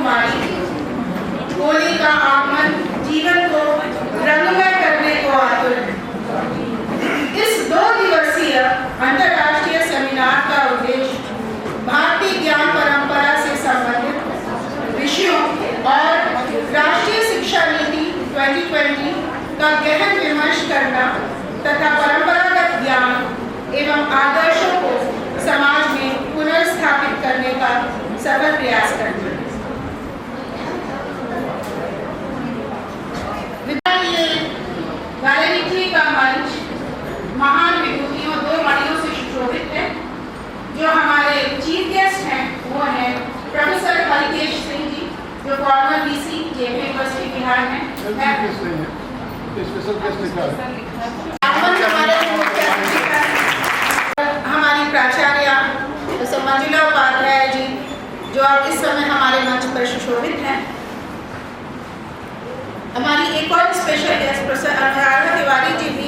कुमारी थी। होली का आगमन जीवन को रंगमय करने को आतुर है। इस 2 दिवसीय अंतर्राष्ट्रीय सेमिनार का उद्देश्य भारतीय ज्ञान परंपरा से संबंधित विषयों और राष्ट्रीय शिक्षा नीति 2020 का गहन विमर्श करना तथा परंपरागत ज्ञान एवं आदर्शों को समाज में पुनर्स्थापित करने का सफल प्रयास करना है। वैलेंटिनी का मंच महान विभूतियों 2 मणियों से सुशोभित है। जो हमारे चीफ गेस्ट हैं वो हैं प्रोफेसर हरिकेश सिंह जी, जो farmer VC JP university Bihar हैं। हमारी प्राचार्य मंजुला उपाध्याय जी, जो अब इस समय हमारे मंच पर सुशोभित हैं। हमारी एक और special guest professor Anuradha Tiwari ji भी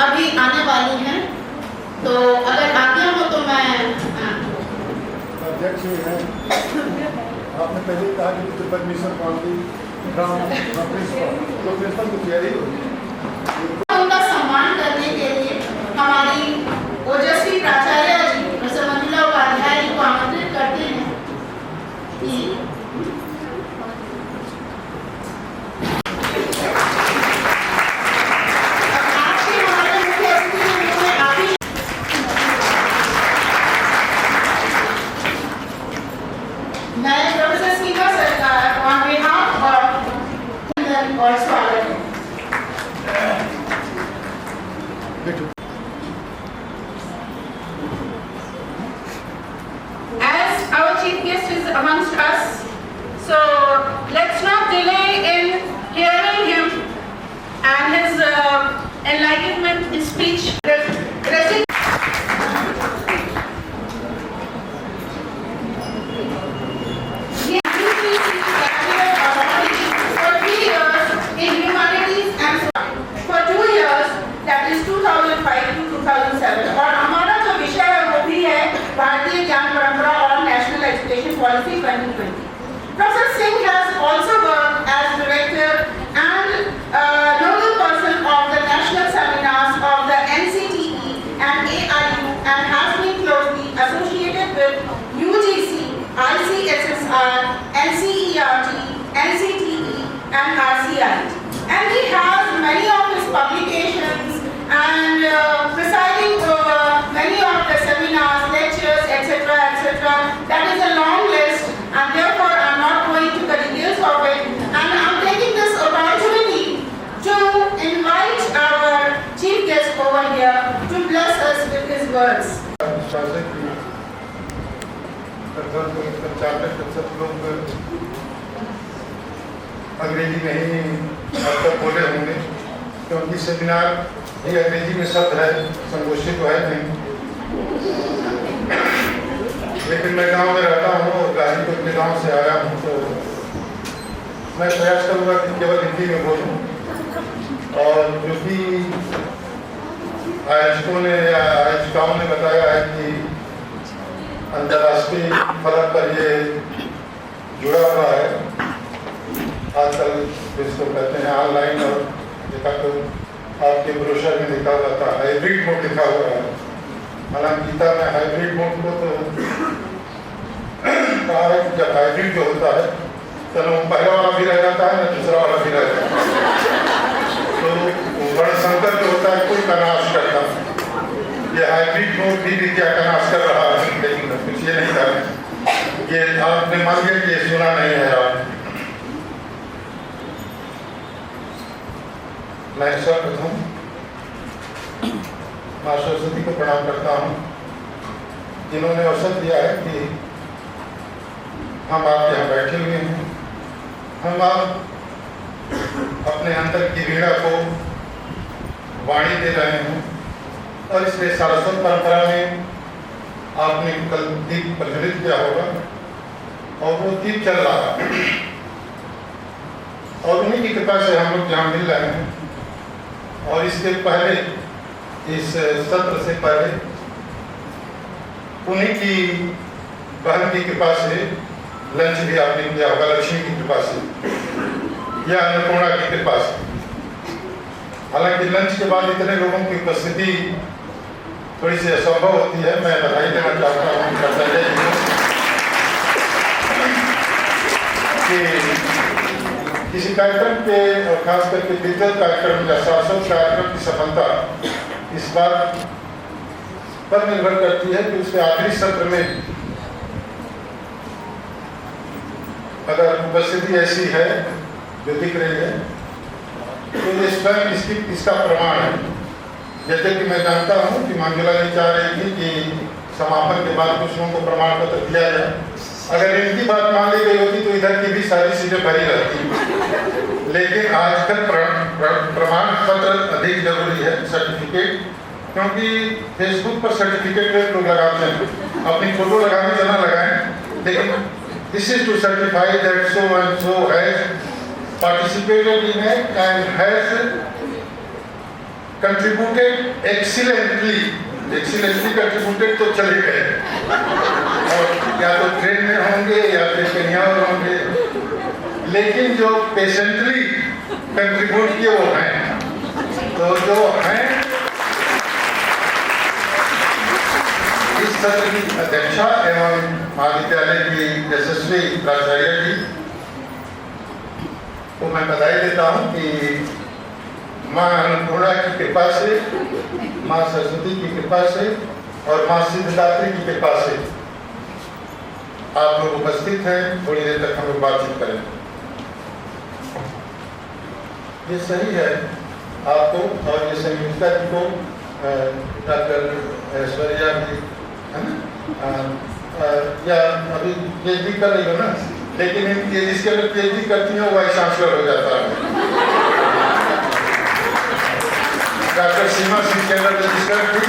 अभी आने वाली हैं, तो अगर आज्ञा हो तो मैं अध्यक्ष है। आपने पहले कहा कि परमिशन मांगी प्रिंसिपल की तैयारी होगी। उनका सम्मान करने के लिए हमारी ओजस्वी प्राचार्य जी प्रोफेसर मंजुला उपाध्याय जी को आमंत्रित करते हैं कि और स्वागत है। As our chief guest is amongst us, so let's not delay in hearing him and his enlightenment speech. Policy 2020. Professor Singh has also worked as director and nodal person of the national seminars of the NCTE and AIU and has been closely associated with UGC, ICSSR, NCERT, NCTE and RCIT. And he has many of his publications and presiding over many of the seminars, lectures, etc. That is a long list, and therefore I'm not going to the details of it. And I'm taking this opportunity to invite our chief guest over here to bless us with his words. अंग्रेजी में ही अब तक बोले होंगे, क्योंकि seminar ये अंग्रेजी में शब्द है, संगोष्ठी तो है नहीं। लेकिन मैं गांव में रहता हूँ और गाजीपुर के गांव से आया हूँ, तो मैं प्रयास करूँगा कि केवल हिंदी में बोलूँ। और जो भी आयोजकों ने या आयोजिकाओं ने बताया है कि अंतर्राष्ट्रीय फलक पर ये जुड़ा हुआ है, आजकल जिसको कहते हैं ऑनलाइन, और देखा तो आपके ब्रोशर में लिखा हुआ था हाइब्रिड मोड लिखा हुआ है। हालांकि गीता में हाइब्रिड मोड को तो कहा है कि जब हाइब्रिड जो होता है तो न पहला वाला भी रह जाता है, न दूसरा वाला भी रह जाता है। तो वर्ण संकर जो होता है कोई का नाश करता है। ये हाइब्रिड मोड भी विद्या का नाश कर रहा है, लेकिन कुछ ये नहीं कर रहे। ये आपने मान लिया कि ये सुना नहीं है। आप मैं सर्वप्रथम माँ सरस्वती को प्रणाम करता हूँ, जिन्होंने अवसर दिया है कि हम आप यहाँ बैठे हुए हैं। हम आप अपने अंदर की वीणा को वाणी दे रहे हैं, और इसलिए सारस्वत परंपरा में आपने कल दीप प्रज्वलित किया होगा, और वो दीप चल रहा है, और उन्हीं की कृपा से हम लोग यहाँ मिल रहे हैं। और इसके पहले, इस सत्र से पहले, उन्हीं की बहन की कृपा से लंच भी आपने किया होगा लक्ष्मी की कृपा से या अन्नपूर्णा की कृपा से। हालांकि लंच के बाद इतने लोगों की उपस्थिति थोड़ी सी असंभव होती है। मैं बधाई देना चाहता हूँ संजय जी कि किसी कार्यक्रम के और खास करके डिजिटल कार्यक्रम या शाश्वत कार्यक्रम की सफलता इस बात पर निर्भर करती है कि उसके आखिरी सत्र में अगर उपस्थिति ऐसी है जो दिख रही है तो ये स्वयं इसका प्रमाण है। जैसे कि मैं जानता हूँ कि मंजुला जी चाह रही थी कि समापन के बाद कुछ लोगों को प्रमाण पत्र दिया जाए। अगर इनकी बात मान ली गई होती तो इधर की भी सारी चीजें भरी रहती, लेकिन आजकल प्रमाण पत्र अधिक जरूरी है, सर्टिफिकेट, क्योंकि फेसबुक पर सर्टिफिकेट लोग लगाते हैं, अपनी फोटो लगाने चला लगाएं, लेकिन this is to certify that so and so has participated in it and has contributed excellently contributed तो चले गए और या तो ट्रेन में होंगे या फिर कहीं और होंगे, लेकिन जो पेशेंटली कंट्रीब्यूट किए वो हैं। तो जो हैं इस सत्र की अध्यक्षा एवं महाविद्यालय की यशस्वी प्राचार्य जी तो मैं बधाई देता हूँ कि माँ अन्नपूर्णा की कृपा से, माँ सरस्वती की कृपा से और माँ सिद्धदात्री की कृपा से आप लोग उपस्थित हैं। थोड़ी देर तक हम लोग बातचीत करें। ये सही है आपको और ये संयुक्ता जी को, डॉक्टर ऐश्वर्या भी है ना, या अभी पीएचडी कर रही हो ना, लेकिन ये जिसके अंदर पीएचडी करती है वो वाइस चांसलर हो जाता है। डॉक्टर सीमा सिंह के अंदर रजिस्टर थी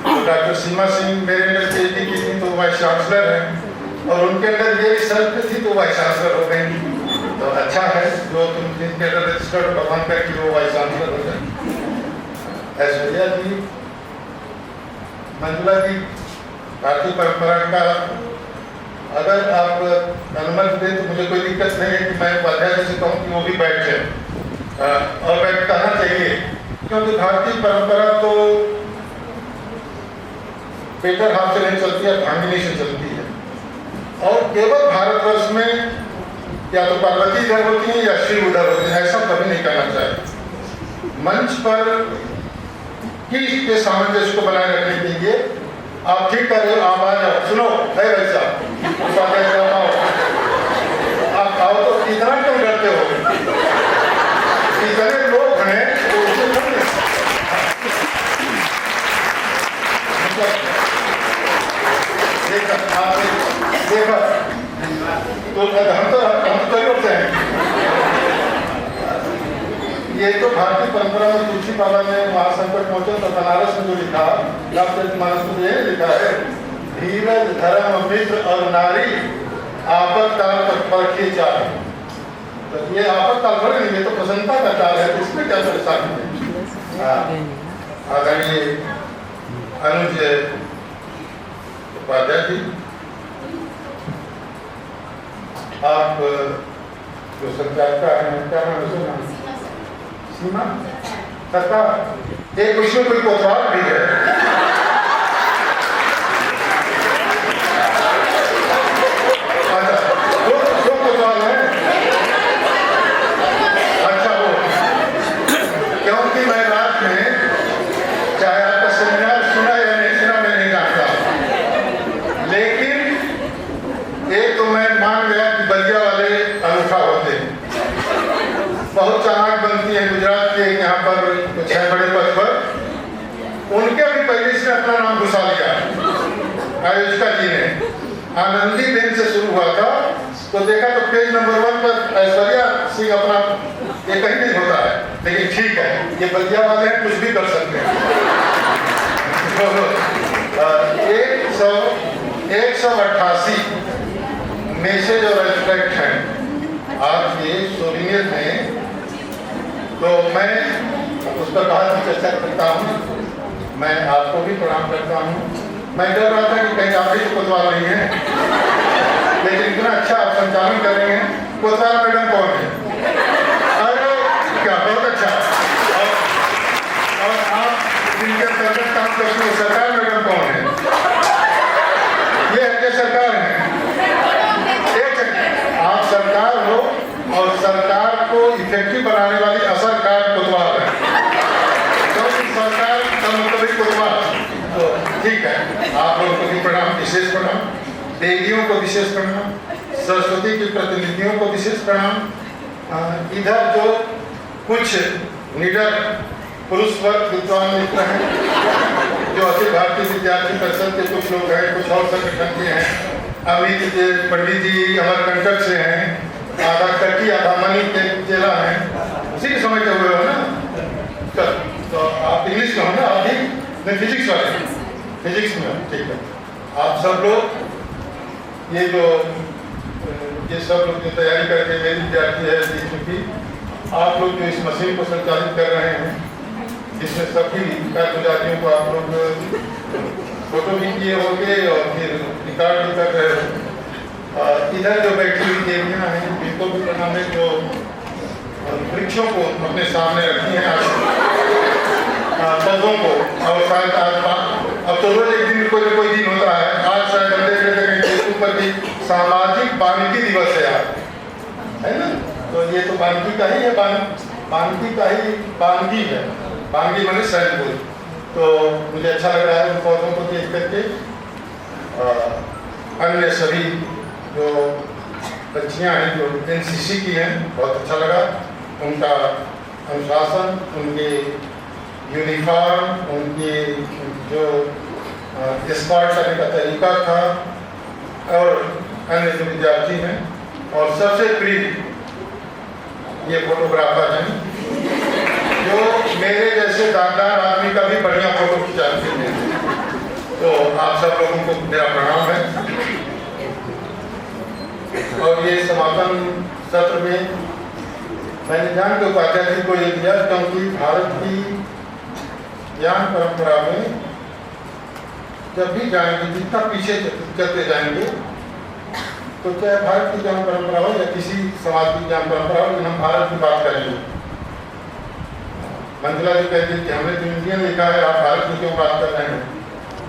तो डॉक्टर सीमा सिंह मेरे अंदर पीएचडी की थी तो वाइस चांसलर है, और उनके अंदर ये रिसर्च थी तो वाइस चांसलर हो गई। तो अच्छा है जो तुम जिनके अंदर रजिस्टर्ड भगवान करके वो वाइस चांसलर हो गए। ऐश्वर्या जी, मंजुला जी, भारतीय परंपरा का अगर आप अनुमति दें तो मुझे कोई दिक्कत नहीं है कि मैं उपाध्याय से कहूँ कि वो भी बैठ जाए और बैठना चाहिए, क्योंकि भारतीय परंपरा तो पेपर हाथ से नहीं चलती है, भांगनी से चलती है। और केवल भारतवर्ष में या तो पार्वती इधर होती है या शिव उधर होते हैं, ऐसा कभी नहीं करना चाहिए। मंच पर ही इसके सामंजस्य को बनाए रखने के लिए आप ठीक कर रहे हो, आप आ जाओ, सुनो है वैसा आप आओ तो इतना क्यों डरते हो? इतने लोग हैं तो उसे देखा तो हम तो होते हैं। ये तो भारतीय परंपरा में तुलसी बाबा ने महासंकट पहुंचे तो बनारस में जो लिखा, रामचरितमानस में ये लिखा है, धीरज धर्म मित्र और नारी आपत्काल परखे चाल। तो ये आपत्काल पर नहीं, ये तो प्रसन्नता का काल है, तो इसमें क्या परेशानी है? आदरणीय अनुज उपाध्याय जी, आप जो संचालका है, क्या नाम है? सीमा सरकार, एक विषय कोई कोतवाल भी है। अच्छा, वो कोतवाल है। अच्छा, वो क्योंकि मैं रात में चाहे आपका सेमिनार सुना या नहीं सुना मैं नहीं जानता, लेकिन एक तो मैं मान गया कि बलिया वाले अनूठा होते हैं, बहुत चालाक बनती है। गुजरात के यहाँ पर कुछ है बड़े पद पर, उनके भी पहले से अपना नाम घुसा लिया आयोजिका जी ने। आनंदी बेन से शुरू हुआ था तो देखा तो पेज नंबर 1 पर ऐश्वर्या सिंह अपना, ये कहीं नहीं होता है, लेकिन ठीक है, ये बलिया वाले हैं, कुछ भी कर सकते हैं। 188 मैसेज और एब्स्ट्रैक्ट हैं आपके सोविनियर में, तो मैं उस पर बहुत चर्चा करता हूँ। मैं आपको भी प्रणाम करता हूँ। मैं डर रहा था कि कहीं आप भी कोतवाल नहीं है। लेकिन इतना अच्छा आप संचालन कर रहे हैं। कोतवाल मैडम कौन है? अरे क्या बहुत अच्छा। और आप जिनके अंतर्गत काम करते हो सरकार मैडम कौन है? ये है सरकार है। एक आप सरकार हो और सरकार को इफेक्टिव बनाने वाली असरकार कोतवाल है। तो सरकार का मतलब कोतवाल। तो ठीक है, आप लोगों को भी प्रणाम, विशेष प्रणाम। देवियों को विशेष प्रणाम, सरस्वती के प्रतिनिधियों को विशेष प्रणाम। इधर जो कुछ निडर पुरुष वर्ग विद्वान मित्र हैं, जो अखिल भारतीय विद्यार्थी परिषद के कुछ लोग हैं, कुछ और संगठन के हैं, अमित के पंडित जी अमरकंटक से हैं, आधा कटी आधा मनी के चेला हैं, उसी के समय के हुए हो ना। तो आप इंग्लिश में हो ना, आप भी नहीं फिजिक्स वाले, फिजिक्स में हो, ठीक है। आप सब लोग ये सब लोग जो तैयारी करके मेरे विद्यार्थी है की, आप लोग जो इस मशीन को संचालित कर रहे हैं, इसमें सभी कर्मचारियों को आप लोग फोटो भी किए होंगे और फिर रिकॉर्ड भी कर रहे हो। इधर जो बैठी हुई देवियाँ हैं, इनको भी प्रणाम है, जो वृक्षों को अपने सामने रखी हैं, पौधों को। और शायद आज अब तो रोज एक दिन कोई दिन होता है, आज शायद हम देख रहे थे फेसबुक पर भी सामाजिक वानिकी दिवस है आज, है ना। तो ये तो वानिकी का ही है, वानिकी का ही वानगी है, वानगी माने सैनिक। तो मुझे अच्छा लग रहा है उन पौधों को देख करके। अन्य सभी जो बच्चियाँ हैं जो एनसीसी की हैं, बहुत अच्छा लगा उनका अनुशासन, उनके यूनिफॉर्म, उनकी जो स्कॉट करने का तरीका था, और अन्य जो विद्यार्थी हैं, और सबसे प्रिय ये फोटोग्राफर हैं जो मेरे जैसे दागदार आदमी का भी बढ़िया फोटो खिंचाते हैं। तो आप सब लोगों को मेरा प्रणाम है। और ये समापन सत्र में मैंने जान के उपाध्याय जी को ये दिया, क्योंकि भारत की ज्ञान परंपरा में जब भी जाएंगे, जितना पीछे चलते जाएंगे, तो चाहे भारत की ज्ञान परंपरा हो या किसी समाज की ज्ञान परंपरा हो, लेकिन हम भारत की बात करेंगे। मंजुला जी कहती कि हमने तो इंडियन लिखा है, आप भारत की क्यों बात कर रहे हैं?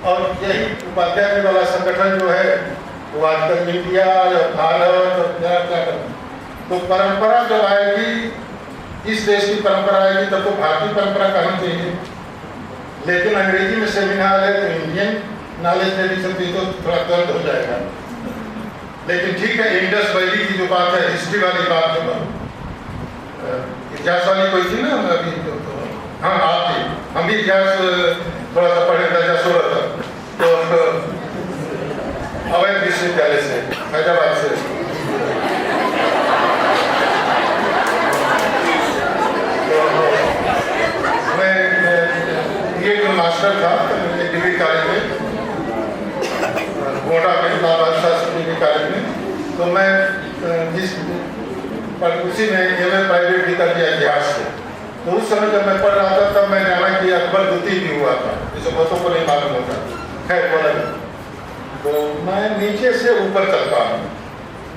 और यही उपाध्याय वाला संगठन जो है वो आजकल इंडिया या भारत और क्या कर, तो परंपरा जब आएगी, इस देश की परंपरा आएगी, तब तो भारतीय परंपरा कहना चाहिए। लेकिन अंग्रेजी में सेमिनार है तो इंडियन नॉलेज मेरी सकती तो थोड़ा दर्द हो जाएगा। लेकिन ठीक है, इंडस वैली की जो बात है, हिस्ट्री वाली बात जो इतिहास वाली कोई थी ना अभी, हाँ आप थी, हम भी इतिहास थोड़ा सा पढ़े थे, 16 तक। तो अवैध विश्वविद्यालय से, हैदराबाद से, तो मैं ये जो मास्टर था डिग्री कॉलेज में, गोंडा के इस्लामाबाद डिग्री कॉलेज में, तो मैं उसी में एमए प्राइवेट भी कर दिया इतिहास से। तो उस समय जब मैं पढ़ रहा था, तब मैं जाना कि अकबर द्वितीय भी हुआ था, जिसे बहुतों को नहीं मालूम होता। खैर बोला, तो मैं नीचे से ऊपर चलता हूँ।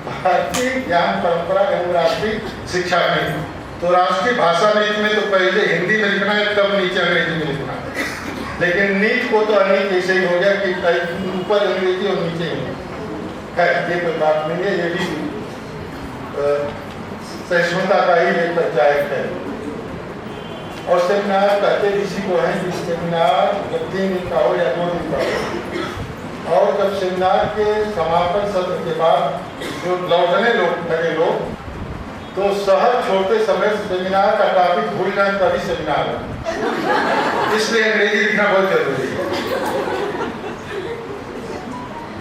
भारतीय ज्ञान परंपरा एवं राष्ट्रीय शिक्षा नीति, तो राष्ट्रीय भाषा नीति में तो पहले हिंदी में लिखना है, तब नीचे अंग्रेजी में लिखना है। लेकिन नीति को तो अनीत ऐसे ही हो गया कि ऊपर अंग्रेजी और नीचे हिंदी। खैर ये कोई बात नहीं है, ये भी सहिष्णुता का ही एक पंचायत है। और सेमिनार कहते किसी को है कि सेमिनार 3 दिन का हो या 2 दिन का हो। और जब सेमिनार के समापन सत्र के बाद जो लौटने लगे लोग, तो शहर छोड़ते समय सेमिनार का टॉपिक भूल जाए, तभी सेमिनार है। इसलिए अंग्रेजी लिखना बहुत जरूरी है।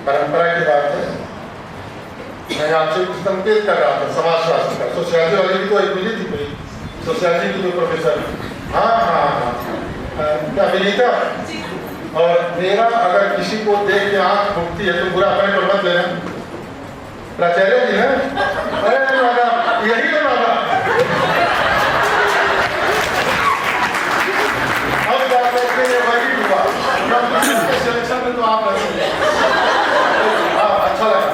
परंपरा की बात है। मैं आपसे संकेत कर रहा था समाजशास्त्र का, सोशियोलॉजी वाली भी तो एक मिली थी, सोशियोलॉजी की जो प्रोफेसर, हाँ, क्या विनीता। और मेरा अगर किसी को देख के आँख फूटती है तो बुरा अपने पर मत लेना। प्राचार्य जी है, अरे बाबा, यही तो बाबा। अब क्या करते हैं, वही हुआ सिलेक्शन में तो आप अच्छा लगा।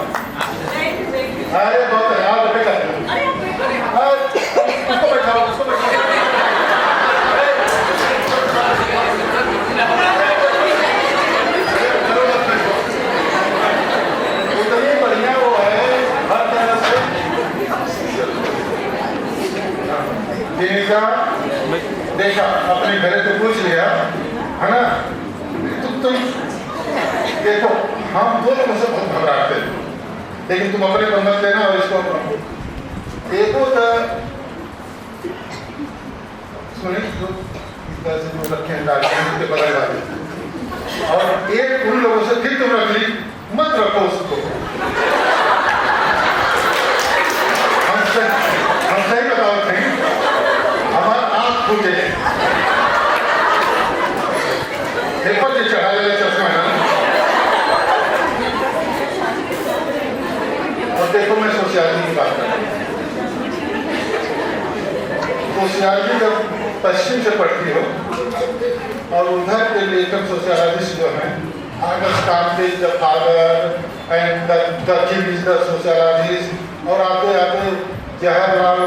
जिनका देखा अपने घरे तो पूछ लिया है ना, तुम देखो हम दो लोगों से बहुत घबराते हैं, लेकिन तुम अपने पर मत लेना और इसको देखो तो सुने जो इस तरह से जो रखे हैं डायरेक्ट के बगल वाले, और एक उन लोगों से फिर तुम रख ली, मत रखो उसको। हम सही बताओ थे, हमारा आँख फूटे देखो जो चढ़ा ले चश्मा है ना। और देखो मैं सोशियोलॉजी की बात कर रहा हूँ। सोशियोलॉजी जब पश्चिम से पढ़ती हो और उधर के लेखक सोशियोलॉजिस्ट जो हैं August कांते the father and the king is the sociologist, और आते आते जवाहरलाल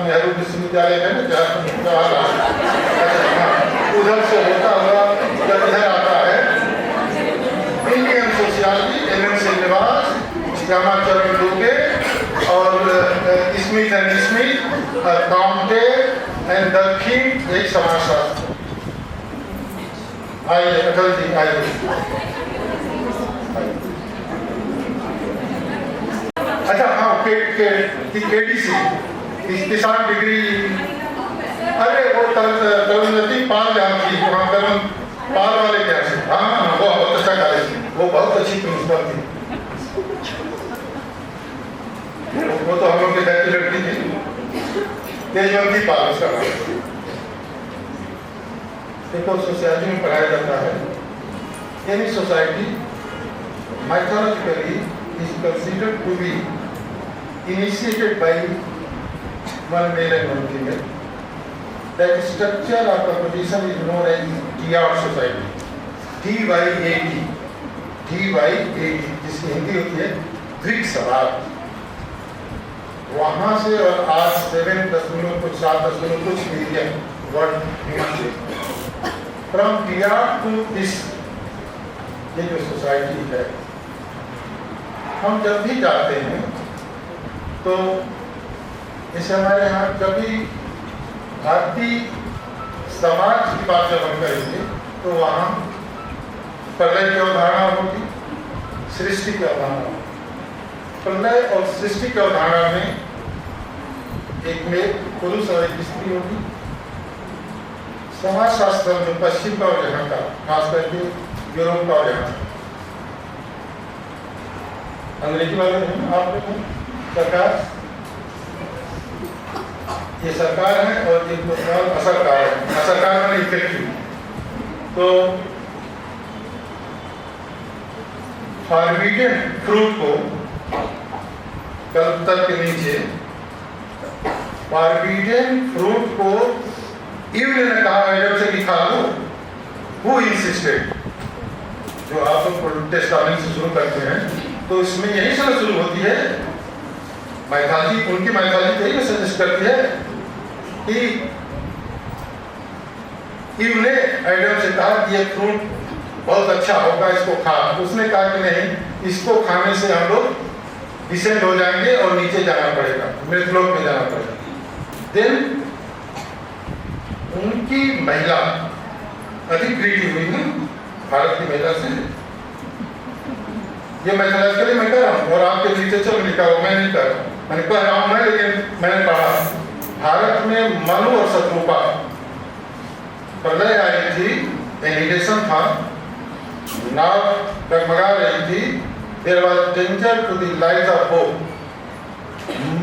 नेहरू विश्वविद्यालय है ना, जवाहरलाल, उधर से होता हुआ जब इधर आता है Indian sociology, L N. Srinivas, Shyamacharan Dube और Smith and Smith, Comte and the king, एक समाजशास्त्र। आइए अटल जी आइए। अच्छा हाँ, KDC किसान डिग्री, अरे वो तरनती पाल जहाँ थी वहाँ तरन पाल वाले क्या से, हाँ वो बहुत अच्छा कॉलेज, वो बहुत अच्छी प्रिंसिपल थी, वो तो हम लोग के घर की लड़की थी, तेजवंती पाल उसका नाम। देखो सोशियोलॉजी में पढ़ाया जाता है, any society mythologically is considered to be initiated by one male and one female. That structure or composition is known as Dyad society. DYAD, जिसकी हिंदी होती है ग्रीक समाज। वहाँ से और आज 7.7 million world human being from Dyad to this, ये जो सोसाइटी है, हम जब भी जाते हैं तो जैसे हमारे यहाँ कभी भारतीय समाज की बात जब हम करेंगे तो वहाँ प्रलय की अवधारणा होगी, सृष्टि की अवधारणा होगी। प्रलय और सृष्टि की अवधारणा में एक में पुरुष और एक स्त्री होगी। समाज शास्त्र जो पश्चिम का और यहाँ का, खास करके यूरोप का और यहाँ का, अंग्रेजी वाले हैं आप लोग हैं, सरकार, ये सरकार है और ये असरकार है, असरकार में इफेक्टिव। तो फॉरबिडन फ्रूट को कलकत्ता के नीचे फॉरबिडन फ्रूट को ईव ने कहा एडम से कि खा लो, हु इंसिस्टेड, जो आप लोग टेस्टामेंट से शुरू करते हैं तो इसमें यही समझ शुरू होती है, मैथोलॉजी, उनकी मैथोलॉजी यही सजेस्ट करती है कि ईव ने एडम से कहा कि ये फ्रूट बहुत अच्छा होगा, इसको खा। उसने कहा कि नहीं, इसको खाने से हम लोग डिसेंड हो जाएंगे और नीचे जाना पड़ेगा, मृतलोक में जाना पड़ेगा। देन उनकी महिला अधिक क्रिएटिव हुई ना भारत की महिला से, ये मैथोलॉजिकली मैं कर रहा हूँ और आपके लिटरेचर में लिखा हुआ, मैं नहीं कर रहा हूँ, मैंने कह रहा हूँ मैं, लेकिन मैंने पढ़ा भारत में मनु और शत्रुपा प्रलय आई थी, एनिडेशन था, नाव डगमगा रही थी, there was danger to the life of hope.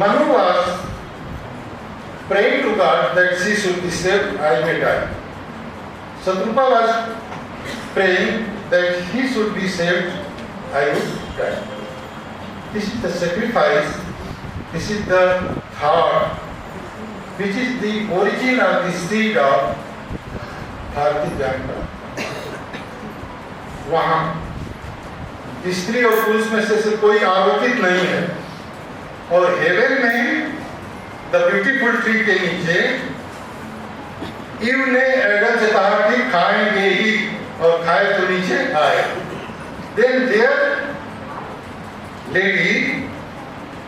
Manu was praying to God that she should be saved, I may die. Satrupa was praying that he should be saved, I would die. This is the sacrifice, this is the thought, which is the origin or the seed of भारतीय ज्ञान का। वहाँ स्त्री और पुरुष में से कोई आरोपित नहीं है, और हेवन में द ब्यूटीफुल ट्री के नीचे ईव ने एडम से कहा कि खाएंगे ही, और खाए तो नीचे आए। Then there lady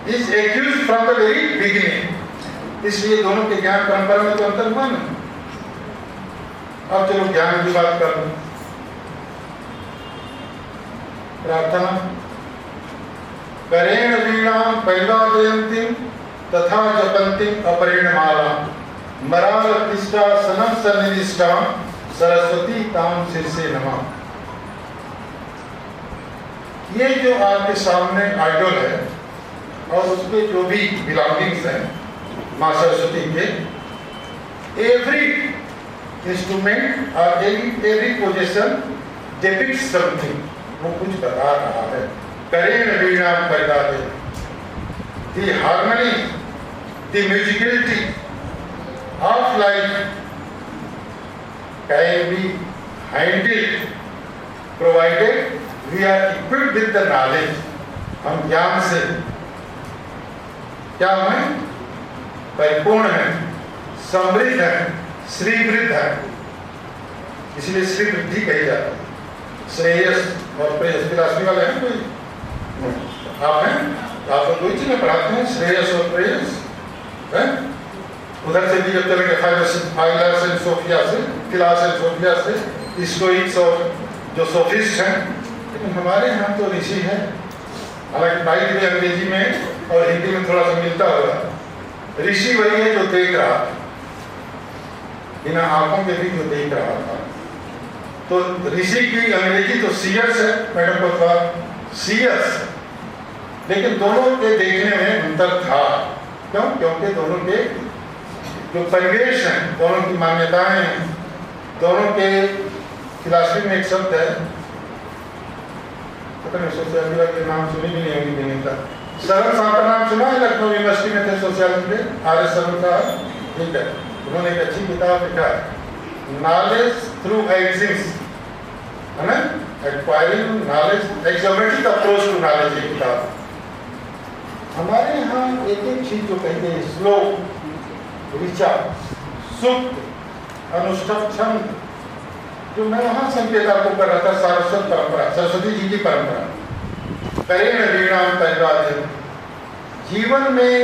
is accuse from the very beginning. इसलिए दोनों के ज्ञान परंपरा में तो अंतर हुआ ना। अब चलो ज्ञान की बात कर लो। प्रार्थना करेण वीणां परिवादयन्तीं तथा जपन्तीं अपरेण माला मरालतिष्ठासनं सन्निधिष्ठां सरस्वती तां शीर्षे नमः। ये जो आपके सामने आइडल है और उसके जो भी बिलोंगिंग्स हैं माँ सरस्वती के, एवरी इंस्ट्रूमेंट और एवरी पोजीशन डिपिक्ट्स समथिंग, वो कुछ बता रहा है। करेण वीणां परिवादयन्तीं, the harmony, the musicality of life can be handled provided we are equipped with the knowledge। हम ज्ञान से क्या हैं? परिपूर्ण हैं, समृद्ध हैं, श्रीवृद्ध हैं। इसलिए श्री वृद्धि कही जाती है। श्रेयस और प्रेयस फिलॉसफी वाले हैं कोई? आप हैं? आप तो कोई चीज़ पढ़ाते हैं श्रेयस और प्रेयस है? उधर से भी जब चलेंगे फाइलस एंड सोफिया से, फिलास एंड सोफिया से, स्टोइक्स और जो सोफिस्ट हैं। लेकिन हमारे यहाँ तो ऋषि है। हालांकि बाइट भी अंग्रेजी में और हिंदी में थोड़ा सा मिलता होगा। ऋषि वही है जो देख रहा था, बिना आंखों के भी जो देख रहा था। तो ऋषि की अंग्रेजी तो सीयर्स है, मैडम को थोड़ा सीयर्स, लेकिन दोनों के देखने में अंतर था। क्यों? क्योंकि दोनों के जो परिवेश हैं, दोनों की मान्यताएं हैं, दोनों के फिलॉसफी में एक शब्द है, पता नहीं सोशियोलॉजी के नाम सुनी भी नहीं होगी विनीता। सरन साहब का नाम सुना है? लखनऊ यूनिवर्सिटी में थे सोशियोलॉजी के, आर एस सरन साहब, ठीक है। उन्होंने एक अच्छी किताब लिखा है, नॉलेज थ्रू एग्जिस्ट, है ना, acquiring knowledge, axiomatic approach to knowledge, ये किताब। हमारे यहाँ एक एक चीज जो कहते हैं स्लो, ऋचा, सुप्त, अनुष्ठव, छंद, जो मैं वहाँ संकेतक को कर रहा था, सारस्वत परंपरा, सरस्वती जी की परंपरा। करेण वीणां परिवादयन्तीं, जीवन में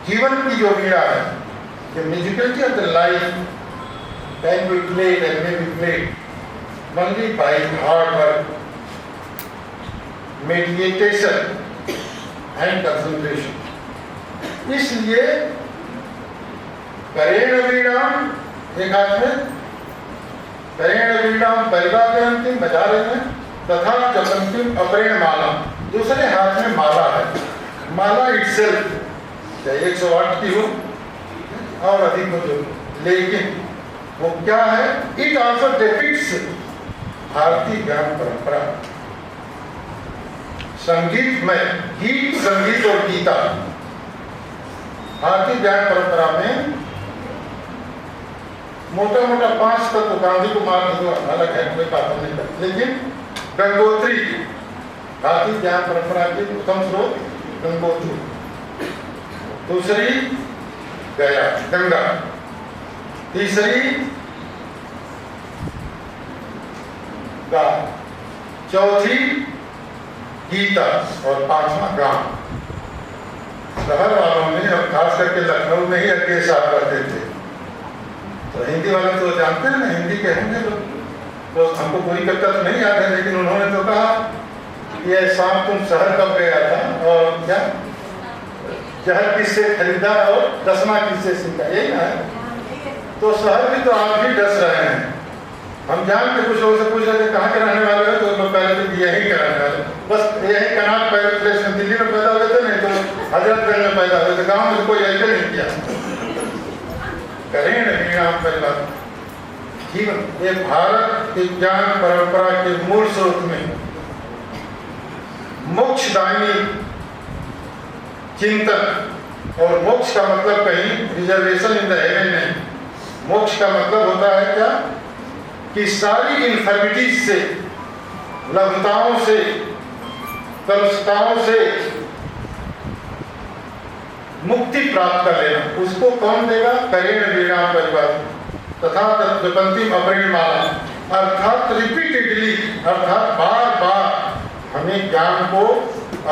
जीवन की जो वीणा है, the musicality of the life can be played and may be played only by hard work, meditation and concentration। इसलिए करेण वीणां, एक हाथ में करेण वीणां परिवादयन्तीं, बजा रहे हैं, तथा जपन्तीं अपरेण माला, दूसरे हाथ में माला है। माला इटसेल्फ चाहे 108 की हो और अधिक हो जो, लेकिन वो क्या है? इट ऑल्सो डिपिक्ट्स भारतीय ज्ञान परंपरा। संगीत में गीत, संगीत और गीता, भारतीय ज्ञान परंपरा में मोटा मोटा 5 तत्व, गांधी को मान दो अलग है, कोई बात नहीं करते, लेकिन गंगोत्री भारतीय ज्ञान परंपरा की प्रथम स्रोत गंगोत्री, दूसरी गया गंगा, तीसरी गा, चौथी गीता और 5वां गांव। शहर वालों में और खास करके लखनऊ में ही अकेले साहब रहते थे, तो हिंदी वाले तो जानते हैं ना, हिंदी के होंगे लोग, तो हमको पूरी कविता तो नहीं याद है, लेकिन उन्होंने तो कहा कि ये शाम तुम शहर कब गया था और क्या जहर किससे खरीदा और डसना किससे सीखा, यही ना है। तो शहर भी तो आप भी डस रहे हैं। हम जान के कुछ लोगों से पूछ रहे थे कहाँ के रहने वाले हो, तो लोग पहले तो यही के रहने वाले, बस यही कनाट प्लेस में दिल्ली में पैदा हुए थे, नहीं तो हजरतगंज में पैदा हुए थे, गाँव में कोई ऐसे नहीं किया। करेण वीणां परिवादयन्तीं, जीवन ये भारत की ज्ञान परंपरा के मूल स्रोत में मोक्षदायी चिंतन, और मोक्ष का मतलब कहीं रिजर्वेशन इन द हेवन नहीं, मोक्ष का मतलब होता है क्या कि सारी इन्फर्मिटीज से, लघुताओं से, कलुषताओं से मुक्ति प्राप्त कर लेना। उसको कौन देगा? करेण वीणां परिवादयन्तीं तथा जपन्तीं अपरेण माला, अर्थात रिपीटेडली, अर्थात बार बार हमें ज्ञान को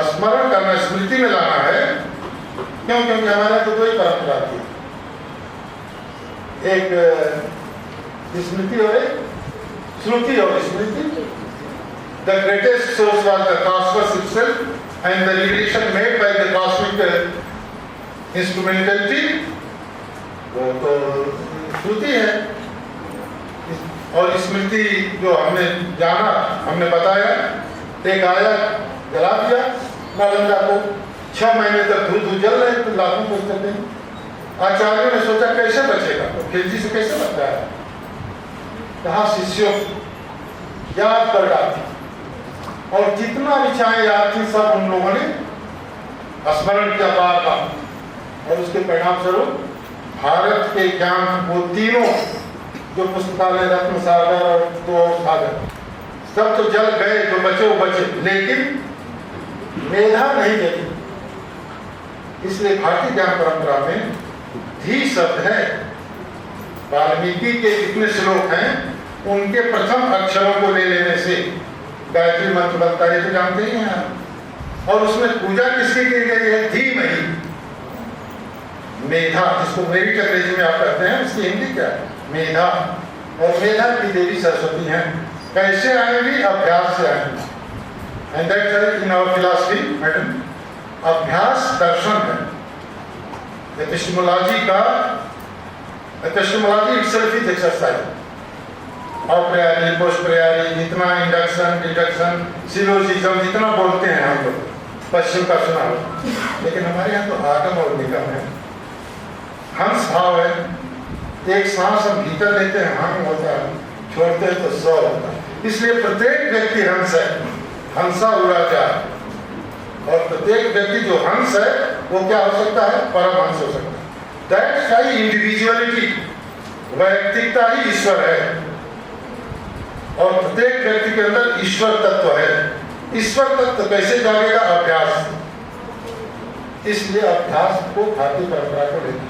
स्मरण करना, स्मृति में लाना क्यों? क्योंकि हमारे यहाँ तो दो ही परंपरा थी, एक स्मृति और एक श्रुति और स्मृति। The greatest source was the cosmos itself and the relation made by the cosmic instrumentality, वो तो श्रुति है। और स्मृति जो हमने जाना, हमने बताया, एक आया जला दिया नालंदा को, 6 महीने तक धूल जल रहे थे, लाखों को चलते। आचार्यों ने सोचा कैसे बचेगा, तो खिलजी से कैसे बचता है, कहा शिष्यों याद कर डाली, और जितना विचारें याद थी सब उन लोगों ने स्मरण किया बार बार, और उसके परिणाम स्वरूप भारत के ज्ञान वो तीनों जो पुस्तकालय रत्न सागर और दो सागर सब तो जल गए, जो बचे वो बचे, लेकिन मेधा नहीं जली। इसलिए भारतीय ज्ञान परंपरा में धी शब्द है। वाल्मीकि के जितने श्लोक हैं उनके प्रथम अक्षरों को ले लेने से गायत्री मंत्र बनता है, तो जानते ही हैं। और उसमें पूजा किसकी की गई है? धीमहि, मेधा, जिसको मेरिट अंग्रेजी में आप कहते हैं, उसकी हिंदी क्या है? मेधा। और मेधा की देवी सरस्वती हैं। कैसे आएंगी? अभ्यास से आएंगी। And that in our philosophy madam, अभ्यास दर्शन है। एपिस्टेमोलॉजी का, एपिस्टेमोलॉजी इटसेल्फ इज एक्सरसाइज। और प्रेयरी, पोस्ट प्रेयरी, जितना इंडक्शन, डिडक्शन, सिलोजिज्म जितना बोलते हैं हम लोग, पश्चिम का सुना हो, लेकिन हमारे यहाँ तो आगम और निगम है, हंस भाव है। एक सांस हम भीतर लेते हैं, हंग होता है, छोड़ते हैं तो सौ होता है। इसलिए प्रत्येक व्यक्ति हंस है, हंसा उड़ा जाए। और प्रत्येक व्यक्ति जो हंस है वो क्या हो सकता है? परमहंस हो सकता है। दैट्स व्हाई इंडिविजुअलिटी, वैयक्तिकता ही ईश्वर है, और प्रत्येक व्यक्ति के अंदर ईश्वर तत्व है। ईश्वर तत्व कैसे जागेगा? अभ्यास। इसलिए अभ्यास को भारतीय परंपरा को लेकर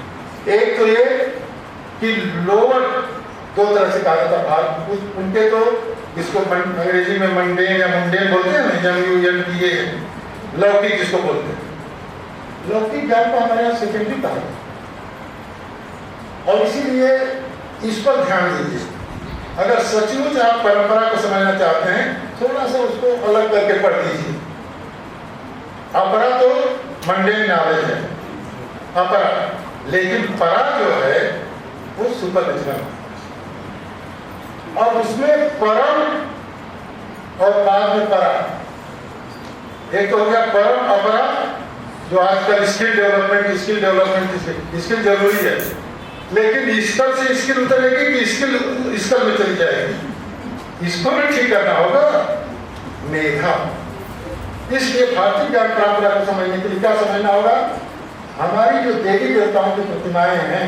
एक तो ये कि लोअर दो तरह से कहा जाता है, उनके तो इसको अंग्रेजी में मंडेन या मुंडेन बोलते हैं ना, ये लौकिक जिसको बोलते हैं। लौकिक ज्ञान को हमारे यहाँ सेकेंडरी कहा, और इसीलिए इस पर ध्यान दीजिए। अगर सचमुच आप परंपरा को समझना चाहते हैं, थोड़ा सा उसको अलग करके पढ़ दीजिए। अपरा तो मंडेन नॉलेज है, अपरा, लेकिन परा जो है वो सुपर नेचुरल। अब उसमें परम और बाद में परा, एक तो हो गया परम, अपरा, जो आजकल स्किल डेवलपमेंट, स्किल जरूरी है, लेकिन स्तर से स्किल उतरेगी कि स्किल स्तर में चली जाएगी, इसको भी ठीक करना होगा, मेधा। इसलिए भारतीय ज्ञान परंपरा को समझने के लिए क्या समझना होगा? हमारी जो देवी देवताओं की प्रतिमाएं हैं,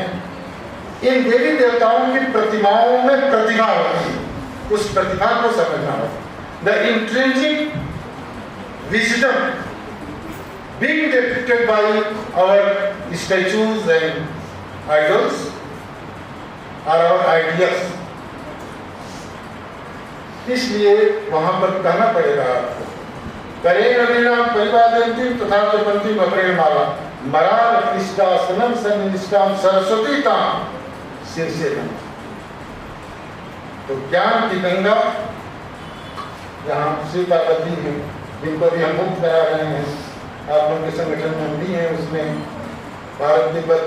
इन देवी देवताओं की प्रतिमाओं में प्रतिभा होती है, उस प्रतिभा को समझना होगा। The intrinsic wisdom being depicted by our statues and idols are our ideas। इसलिए वहां पर कहना पड़ेगा आपको, करे नवीनाम परिवादंती तथा पंथी अपरेण माला मराल कृष्णासनम सन्निष्ठाम सरस्वती ताम शीर्षे। तो ज्ञान की गंगा जहाँ सीतापति है, जिनको भी हम मुक्त करा रहे हैं, आप लोगों के संगठन में भी हैं, उसमें भारत तिब्बत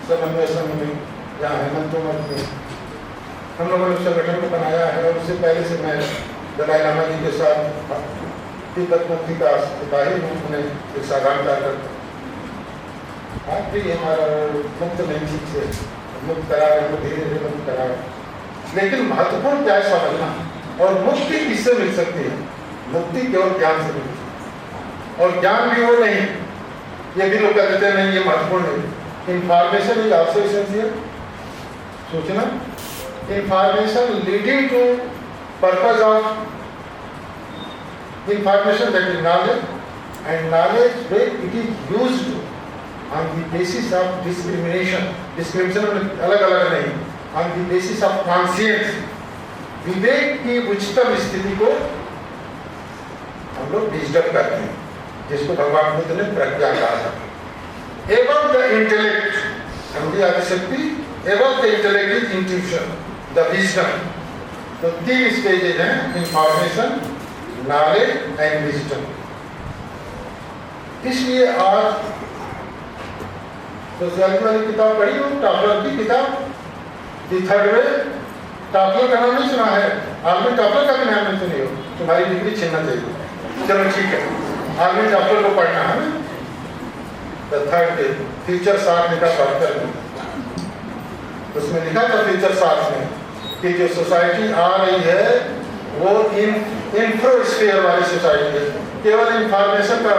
समन्वय संघ में, जहाँ हेमंत तोमर में हम लोगों ने संगठन को बनाया है। और उससे पहले से मैं दलाई लामा जी के साथ तिब्बत मुक्ति का सिपाही हूँ, उन्हें एक साधारण कार्यकर्ता। आज भी हमारा मुक्त नहीं ठीक से मुक्त करा रहे हैं, धीरे धीरे मुक्त करा रहे हैं। लेकिन महत्वपूर्ण क्या है समझना, और मुक्ति किससे मिल सकती है? मुक्ति केवल ज्ञान से मिलती है, और ज्ञान भी वो नहीं, ये भी लोग कहते हैं नहीं ये महत्वपूर्ण नहीं। इंफॉर्मेशन इज आल्सो एसेंशियल, सोचना, information leading to purpose of information, that is knowledge, and knowledge where it is used on the basis of discrimination, अलग अलग नहीं, on the basis of conscience, विवेक की उच्चतम स्थिति को हम लोग विजडम करते हैं, जिसको भगवान बुद्ध ने प्रज्ञा कहा था। above the intellect, हमारी Adishakti, above the intellect is intuition, the wisdom. तो 3 स्टेजेज हैं, इंफॉर्मेशन, नॉलेज एंड विजडम. इसलिए आज सोशियोलॉजी वाली किताब पढ़ी हो, टॉपलर की किताब, दी थर्ड वे. टॉपलर का नाम नहीं सुना है, आर्मी टॉपलर का भी नाम नहीं सुनी हो, तुम्हारी डिग्री छीनना चाहिए. चलो ठीक है, आर्मी टॉपलर को पढ़ना है ना. द थर्ड डे फ्यूचर साथ लिखा पढ़कर में, उसमें लिखा था फ्यूचर साथ में कि जो सोसाइटी आ रही है वो इंफ्रोस्फीयर वाली सोसाइटी है. केवल इंफॉर्मेशन का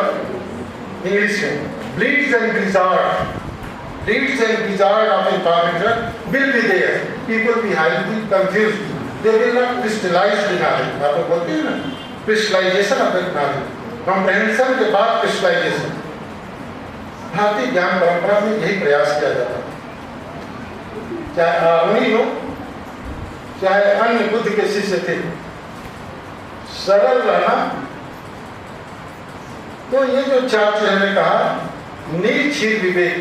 इंग्लिश में bleeds and blizzard of information will be there. People be highly confused. They will not crystallize the knowledge. आप लोग बोलते हैं ना, crystallization of the knowledge. Comprehension के बाद crystallization. भारतीय ज्ञान परंपरा में यही प्रयास किया जाता है. चाहे आर्मी हो, चाहे अन्य बुद्ध के शिष्य थे, सरल रहना. तो ये जो चार्च ने कहा, निर्छीर विवेक,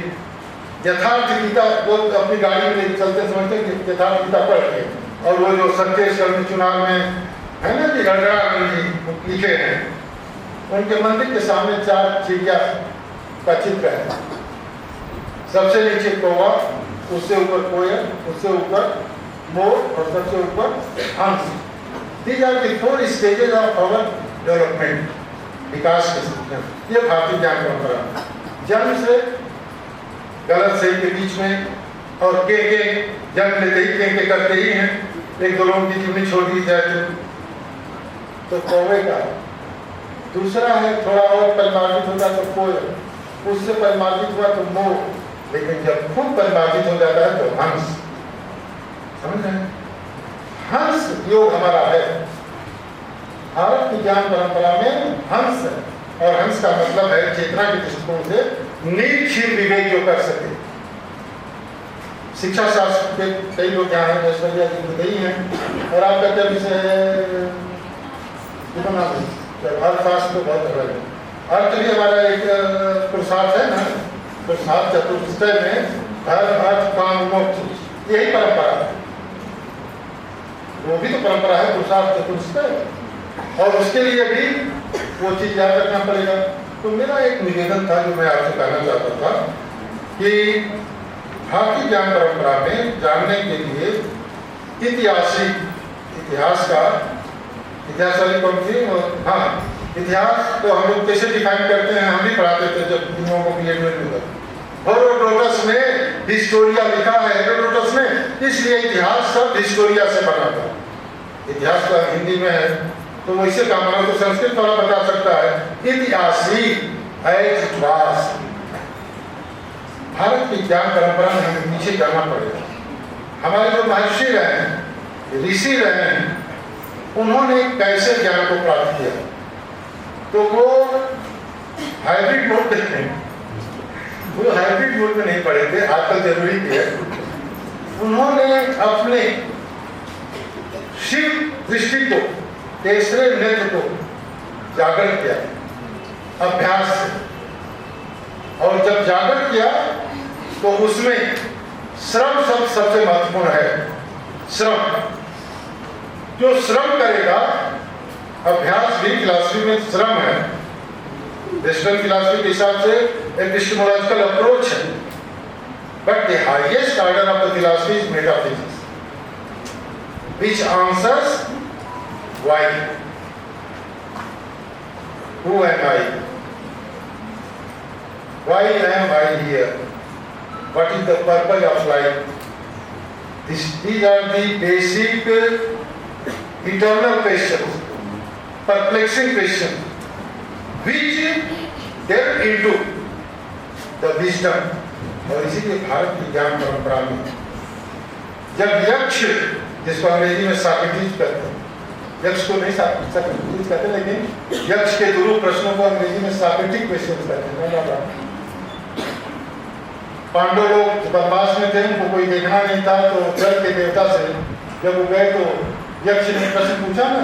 यथार्थ गीता, वो अपनी गाड़ी में चलते समझते यथार्थ गीता पढ़ के, और वो जो सत्य चुनाव में है ना कि गणराज जी लिखे हैं, उनके मंदिर के सामने 4 चिड़िया का चित्र है. सबसे नीचे कौवा, उससे ऊपर कोयल, उससे ऊपर मोर और सबसे ऊपर हंस. These are the 4 stages of our development, विकास के सिस्टम. ये भारतीय ज्ञान परंपरा जन्म से गलत सही के बीच में, और के जन्म लेते ही के करते ही हैं. एक दो लोगों की चुनी छोड़ दी जाए तो कौवे का. दूसरा है थोड़ा और परिमार्जित होता तो कोयल, उससे परिमार्जित हुआ तो मोर, लेकिन जब खूब परिमार्जित हो जाता है तो हंस. समझ रहे हैं? हंस योग हमारा है. भारत की ज्ञान परंपरा में हंस है, और हंस का मतलब है चेतना के दृष्टिकोण से निर्क्षीर विवेक जो कर सके. शिक्षा शास्त्र के कई लोग यहाँ हैं, ऐश्वर्या जी गई हैं, और आपका क्या विषय है? अर्थशास्त्र तो बहुत अलग है. अर्थ भी हमारा एक पुरुषार्थ है ना, पुरुषार्थ चतुष्टय में धर्म अर्थ काम मोक्ष, यही परंपरा है. वो भी तो परंपरा है, पुरुषार्थ चतुष्टय, और उसके लिए भी वो चीज याद रखना पड़ेगा. तो मेरा एक निवेदन था जो मैं आपसे कहना चाहता था कि भारतीय ज्ञान परंपरा में जानने के लिए इतिहास वाली कौन थी? हाँ, इतिहास तो हम लोग कैसे डिफाइन करते हैं, हम भी पढ़ाते थे जब इन लोगों को बीएड में मिला. हेरोडोटस ने हिस्टोरिया लिखा है, हेरोडोटस ने, इसलिए इतिहास सब हिस्टोरिया से बना था. इतिहास का हिंदी में है तो वैसे काम तो संस्कृत वाला बता सकता है इतिहासी एज इट वाज. भारत की ज्ञान परंपरा में हमें पीछे जाना पड़ेगा. हमारे जो महर्षि रहे हैं, ऋषि रहे हैं, उन्होंने कैसे ज्ञान को प्राप्त किया. तो वो हाइब्रिड मोड पे, वो हाइब्रिड मोड में नहीं पढ़े थे, आजकल जरूरी भी है. उन्होंने अपने शिव दृष्टि को, तीसरे नेत्र को जागृत किया अभ्यास से. और जब जागृत किया तो उसमें श्रम शब्द सबसे महत्वपूर्ण है. श्रम, जो श्रम करेगा, अभ्यास भी फिलॉसफी में श्रम है. वेस्टर्न फिलॉसफी के हिसाब से एपिस्टेमोलॉजिकल अप्रोच है, but the highest order of the philosophy is metaphysics, which answers why, who am I, why am I here, what is the purpose of life. These are the basic eternal questions, perplexing questions, which delve into the wisdom. और इसीलिए भारत की ज्ञान परंपरा में जब यक्ष, जिसको अंग्रेजी में सॉक्रेटिस कहते हैं, यक्ष को नहीं सॉक्रेटिस कहते, लेकिन यक्ष के गुरु प्रश्नों को अंग्रेजी में सॉक्रेटिक क्वेश्चन कहते हैं. पांडव लोग वनवास में थे, उनको कोई देखना नहीं था, तो जल के देवता से जब वो गए तो यक्ष ने प्रश्न पूछा ना,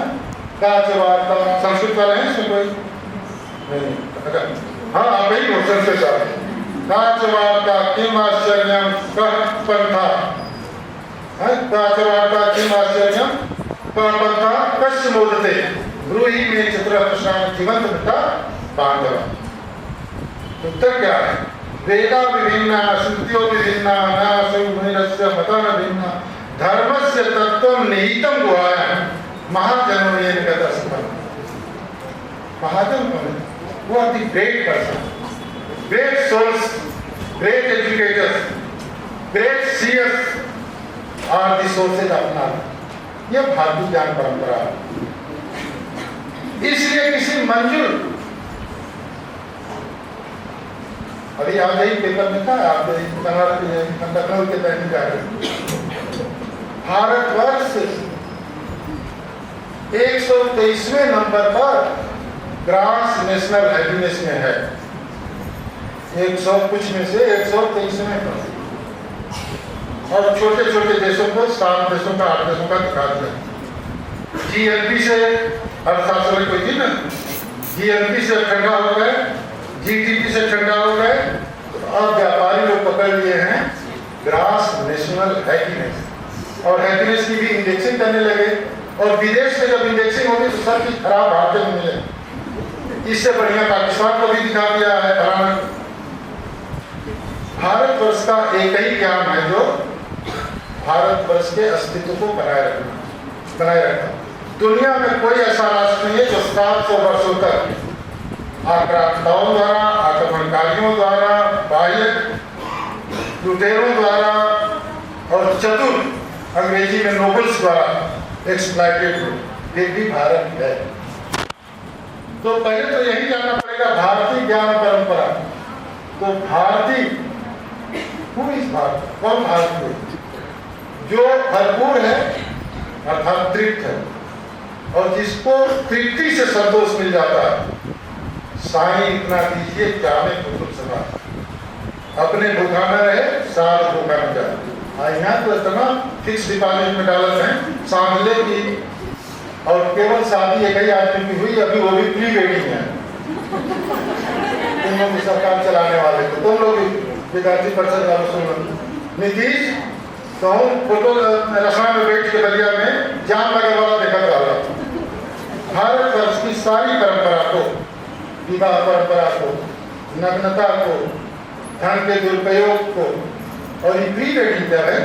कहा वार्ता. संस्कृत वाले हैं इसमें कोई नहीं? हाँ, आप ही हो संस्कृत वाले. काचवार्ता किम आश्चर्यम कः पंथा, काचवार्ता किम आश्चर्यम कः पंथा कस्य मोदते ब्रूहि मे चतुरः प्रश्नान् जीवन्तमिता पांडव। उत्तर क्या है? वेदा विभिन्ना श्रुतियो विभिन्ना नासौ मुनिरस्य मतान भिन्ना धर्मस्य तत्त्वं निहितं गुहायां महाजनों ने कहता है। महाजन कौन है? वो are the great person, great souls, great educators, great seers are the sources of knowledge. यह भारतीय ज्ञान परंपरा है। इसलिए किसी मंजूर अभी आज ही पेपर में था, आप लखनऊ के पहले जा रहे, भारतवर्ष 123वें नंबर पर ग्रास नेशनल हैप्पीनेस में है। 100 कुछ में से 123वें पर, और छोटे छोटे देशों को 7 देशों का 8 देशों का दिखा दिया। जीएनपी से अर्थशास्त्र कोई थी ना, जीएनपी से ठंडा हो गए, जीडीपी से ठंडा हो गए, और व्यापारी लोग पकड़ लिए हैं ग्रास नेशनल हैप्पीनेस, और हैप्पीनेस की भी इंडेक्सिंग करने लगे। और विदेश में जब इंडेक्सिंग होगी तो सब चीज खराब भारत में मिले। इससे बढ़िया पाकिस्तान को भी दिखा दिया है फलाना। भारतवर्ष का एक ही ज्ञान है जो भारतवर्ष के अस्तित्व को बनाए रखना। दुनिया में कोई ऐसा राष्ट्र नहीं है जो 700 वर्षों तक आक्रांताओं द्वारा, आक्रमणकारियों द्वारा, बाह्य लुटेरों द्वारा और चतुर अंग्रेजी में नोबल्स द्वारा एक्सप्लॉइटेड हो। ये भी भारत है। तो पहले तो यही जानना पड़ेगा भारतीय ज्ञान परंपरा। तो भारतीय भारत कौन भारतीय? जो भरपूर है अर्थात तृप्त है, और जिसको तृप्ति से संतोष मिल जाता है। साईं इतना दीजिए क्या में कुतुब सभा, अपने भूखा न रहे साथ भूखा न जाए। यहाँ तो इतना फिक्स डिपॉजिट में डालत हैं सांभले की, और केवल शादी एक ही आदमी की हुई, अभी वो भी प्री वेडिंग है। तुम लोग सरकार चलाने वाले थे, तुम लोग विद्यार्थी परिषद वालों सुन। नीतीश तो फोटो रसना में बैठ के बलिया में जाम लगे वाला देखा जा रहा। भारतवर्ष की सारी परंपरा को, विवाह परंपरा को, नग्नता को, धन के दुरुपयोग को, और ये प्री वेडिंग क्या है?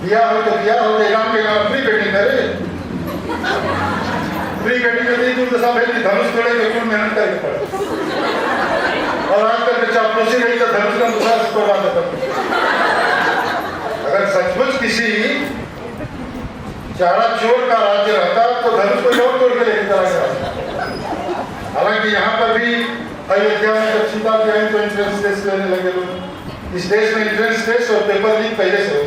बिया हो तो बिया हो, एग्जाम के नाम प्री वेडिंग करे। प्री वेडिंग में नहीं दुर्दशा भेज धनुष तोड़े के कुल मेहनत करके पड़े, और आजकल के चापलूसी रही तो धनुष का दूसरा करवा देता। अगर सचमुच किसी चारा चोर का राज्य रहता तो धनुष को और तोड़ के लेके चला गया। हालांकि यहाँ पर भी अयोध्या में जब सीता जी आई तो एंट्रेंस टेस्ट लेने लगे लोग। इस देश में एंट्रेंस टेस्ट और पेपर लीक पहले से हो।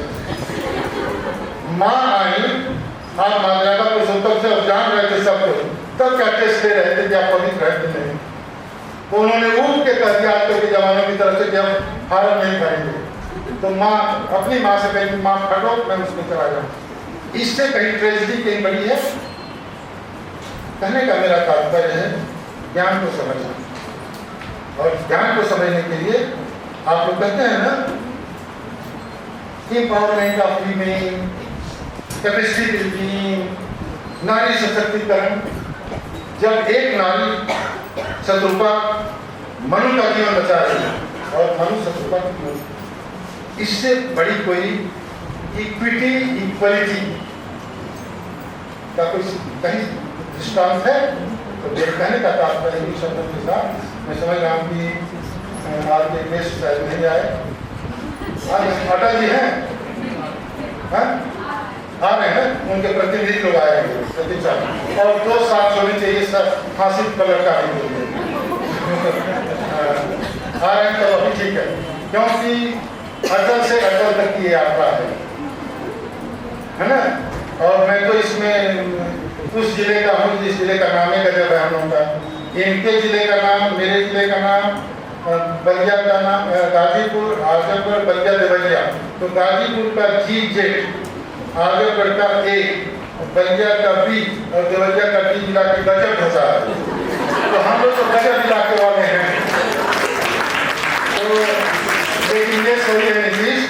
माँ आई, आप मर्यादा पुरुषोत्तम से जान रहे थे सब कुछ, तब क्या टेस्ट ले रहे थे कि आप पवित्र रहते नहीं। तो उन्होंने ऊब के कह दिया आजकल के जमाने की तरफ से कि हम हार नहीं करेंगे। तो माँ अपनी माँ से कही, माँ फटो मैं उसमें चला जाऊँ। इससे कहीं ट्रेजेडी कहीं बड़ी है। कहने का मेरा तात्पर्य है ज्ञान को समझना, और ज्ञान को समझने के लिए आप लोग कहते हैं ना empowerment of women, capacity building, नारी सशक्तिकरण। जब एक नारी शत्रुपा मनु का जीवन बचा रही है और मनु शत्रुपा की मौत, इससे बड़ी कोई इक्विटी, इक्वलिटी का कोई कहीं दृष्टांत है? तो कहने का तात्पर्य इन शब्दों के साथ मैं समझ रहा हूँ कि आज के देश शायद नहीं आए। आज अटल जी हैं, आ रहे हैं, उनके प्रतिनिधि लोग आए हैं प्रतीक्षा, और 2 साल होनी चाहिए सर, फांसी पर लटकाने के लिए आ रहे हैं। तो अभी ठीक है, क्योंकि अटल से अटल तक की यात्रा है ना। और मैं तो इसमें उस जिले का हूँ जिस जिले का नाम है गजब है हम लोगों का। इनके जिले का नाम, मेरे जिले का नाम, बलिया का नाम गाजीपुर, आजमगढ़, बलिया, देवरिया। तो गाजीपुर का GZ, आजमगढ़ का A, बलिया का B और देवरिया का T जिला की गजब भाषा है। तो हम लोग तो गजब इलाके वाले हैं। तो उद्देश्य वही है नीतीश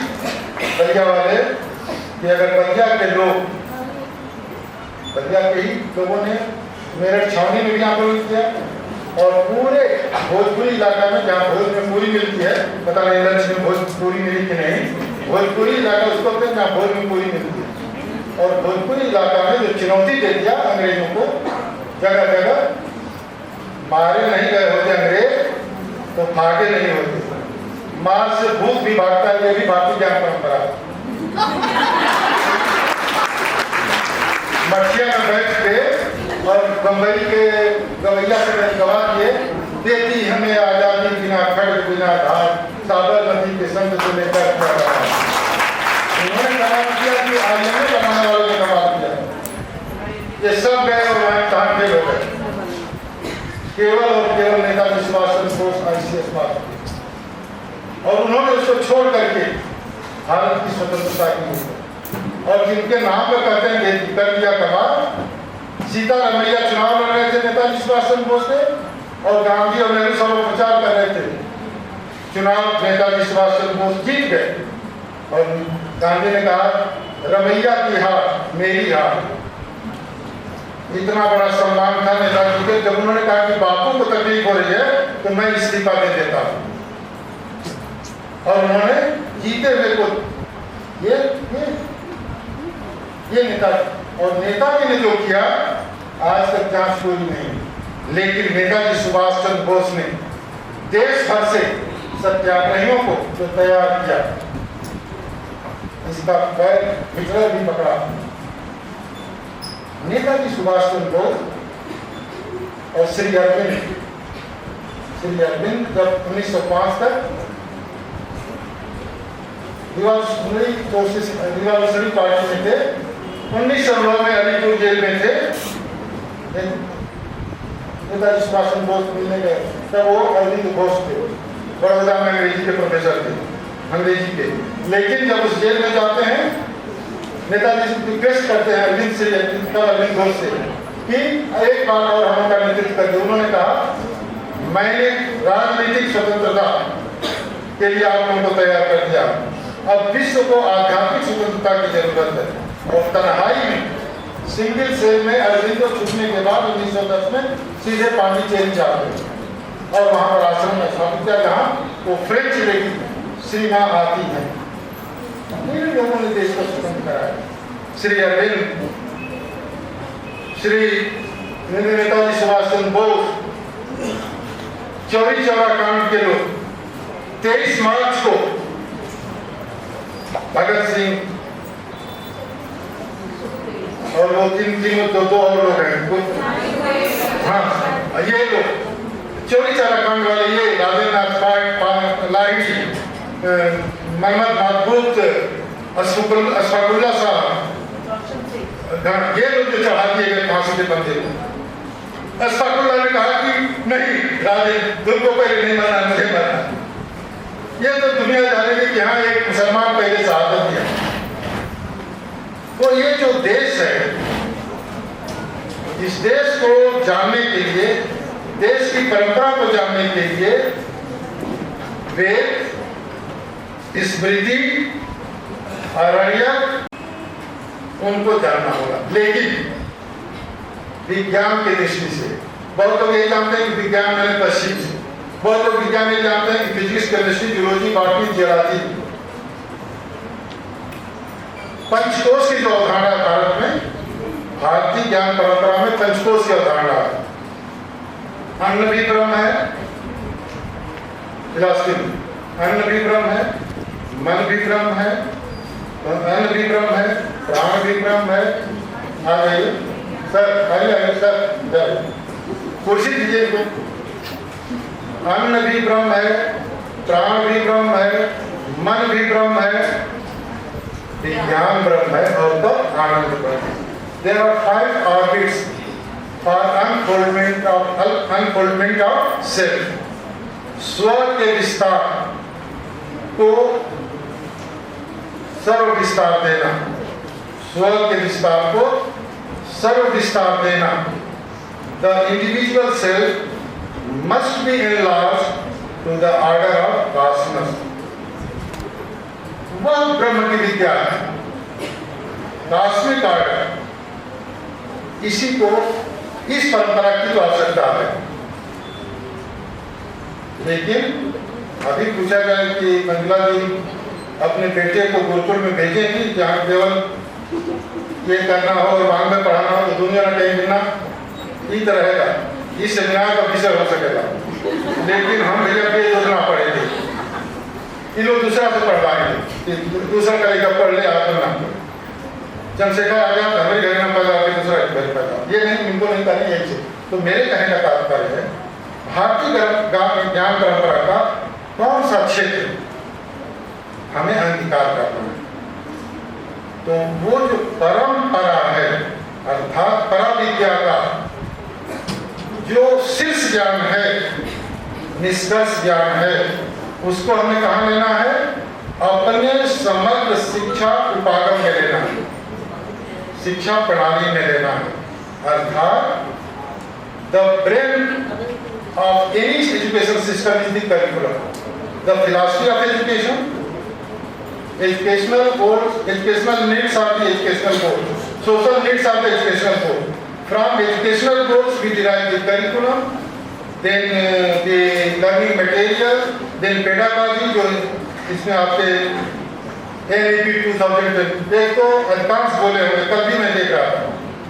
बलिया वाले कि अगर बलिया के लोग, बलिया के ही लोगों ने मेरठ छावनी में भी आंदोलन किया और पूरे भोजपुरी इलाका में जहाँ भोज में पूरी मिलती है, पता नहीं लंच में भोजपुरी मिली कि नहीं, भोजपुरी इलाका उसको कहते हैं जहाँ भोज में पूरी मिलती है। और भोजपुरी इलाका में जो चुनौती दे दिया अंग्रेजों को, जगह जगह मारे नहीं गए होते अंग्रेज तो भागे नहीं होते, मार से भूख भी भागता है, ये भी भारतीय ज्ञान परंपरा है। मठिया में बैठ के और बम्बई के गवैया से गवा किए, देती हमें आजादी बिना खड़ बिना धार, साबरमती के संग से लेकर उन्होंने कहा किया कि आईएमए बनाने वालों ने कहा किया, ये सब गए और वहां कहाँ फेल हो गए, केवल और केवल नेताजी सुभाष चंद्र बोस आईसीएस पास, और उन्होंने उसको छोड़ करके भारत की स्वतंत्रता की और जिनके नाम पर कहते हैं कि कर दिया कमाल। सीतारमैया चुनाव लड़ रहे थे नेताजी सुभाष चंद्र बोस से, और गांधी और नेहरू सब प्रचार कर रहे थे, चुनाव नेताजी सुभाष चंद्र बोस जीत गए और गांधी ने कहा रमैया की हार मेरी हार। इतना बड़ा सम्मान था नेताजी के, जब उन्होंने कहा कि बापू को तकलीफ हो रही है तो मैं इस्तीफा दे देता हूं, और उन्होंने जीते हुए को ये नेता, और नेताजी ने जो किया आज तक जांच पूरी नहीं, लेकिन नेताजी सुभाष चंद्र बोस ने देश भर से सत्याग्रहियों को जो तैयार किया, इसका पैर हिटलर भी पकड़ा। नेताजी सुभाष चंद्र बोस और श्री अरविंद जब 1905 तक रिवॉल्यूशनरी पार्टी में थे, 1909 में अलीपुर जेल में थे, नेताजी सुभाष चंद्र बोस मिलने गए, तब वो अरविंद घोष थे, बड़ौदा में अंग्रेजी के प्रोफेसर थे, अंग्रेजी के। लेकिन जब उस जेल में जाते हैं, नेताजी से रिक्वेस्ट करते हैं अरविंद घोष से कि एक बार और हम उनका नेतृत्व करके, उन्होंने कहा मैंने राजनीतिक स्वतंत्रता के लिए आप लोगों को तैयार कर दिया, अब विश्व को आध्यात्मिक स्वतंत्रता की जरूरत है। और तन्हाई में सिंगल सेल में अरविंद को छूटने के बाद 1910 में सीधे पांडिचेरी जा गए और वहां पर आश्रम में स्थापित किया, जहाँ वो फ्रेंच लेडी श्री मां आती है। इन लोगों ने देश को स्वतंत्र कराया। श्री अरविंद, श्री नेताजी सुभाष चंद्र बोस, चौरी चौरा कांड के लोग, 23 मार्च को भगत सिंह और वो दो और लोग हैं, हाँ ये लोग चोरी चारा कांड वाले, ये राजेंद्र नाथ लाहिड़ी, मोहम्मद महबूब, अशफाकुल्ला साहब, ये लोग जो चढ़ा दिए गए फांसी के बंदे को। अशफाकुल्ला ने कहा कि नहीं राजे तुमको पहले नहीं मरना, मुझे मरना। ये तो दुनिया जानेगी कि हाँ एक मुसलमान पहले शहादत दिया। तो ये जो देश है, इस देश को जानने के लिए, देश की परंपरा को जानने के लिए वेद, स्मृति, आरण्यक उनको जानना होगा। लेकिन विज्ञान की दृष्टि से बहुत लोग ये जानते हैं कि विज्ञान मैंने पश्चिम से, बहुत लोग विज्ञान ये जानते हैं कि physics, chemistry, geology, botany, geology, पंचकोश की जो अवधारणा भारत में, भारतीय ज्ञान परंपरा में पंचकोश की अवधारणा है। अन्न भी ब्रह्म है, अन्न भी ब्रह्म है, मन भी ब्रह्म है, अन्न भी ब्रह्म है, प्राण भी ब्रह्म है। आ जाइए सर, आइए सर, कुर्सी दीजिए इनको। अन्न भी ब्रह्म है, प्राण भी ब्रह्म है, मन भी ब्रह्म है, विज्ञान ब्रह्म है और तो आनंद ब्रह्म है। There are 5 orbits for unfoldment of self. स्व के विस्तार को सर्व विस्तार देना, स्व के विस्तार को सर्व विस्तार देना। The individual self must be enlarged to the order of cosmos. वह ब्रह्म की विद्या है, कॉस्मिक आर्ट। इसी को, इस परंपरा की तो आवश्यकता है। लेकिन अभी पूछा जाए कि मंजुला जी अपने बेटे को गुरुकुल में भेजेंगी जहाँ केवल ये करना हो और बाद में पढ़ाना हो, तो दुनिया में कहीं मिलना ठीक रहेगा, इस सेमिनार का विषय हो सकेगा। लेकिन हम भैया ये योजना पड़ेगी, इन लोग दूसरा से पढ़वाएंगे, दूसरा करेगा पढ़ ले, आप ना चंद्रशेखर आ गया हमें घर में पैदा होकर दूसरा घर पैदा, ये नहीं, इनको नहीं करनी यही चीज। तो मेरे कहने का तात्पर्य है, भारतीय ज्ञान परंपरा का कौन सा क्षेत्र हमें अंगीकार करना है? तो वो जो परंपरा है, अर्थात पराविद्या का जो शीर्ष ज्ञान है, निष्कर्ष ज्ञान है, उसको हमें कहाँ लेना है? अपने समग्र शिक्षा उपागम में लेना है, शिक्षा प्रणाली में लेना है। अर्थात the brain of any education system is the curriculum. The philosophy of education, educational goals, educational needs are the educational goals, social needs are the educational goals. From educational goals we derive the curriculum, then the learning material, then pedagogy, जो इसमें आपके NEP 2020 एक तो अधिकांश बोले हुए, कल भी मैं देख रहा था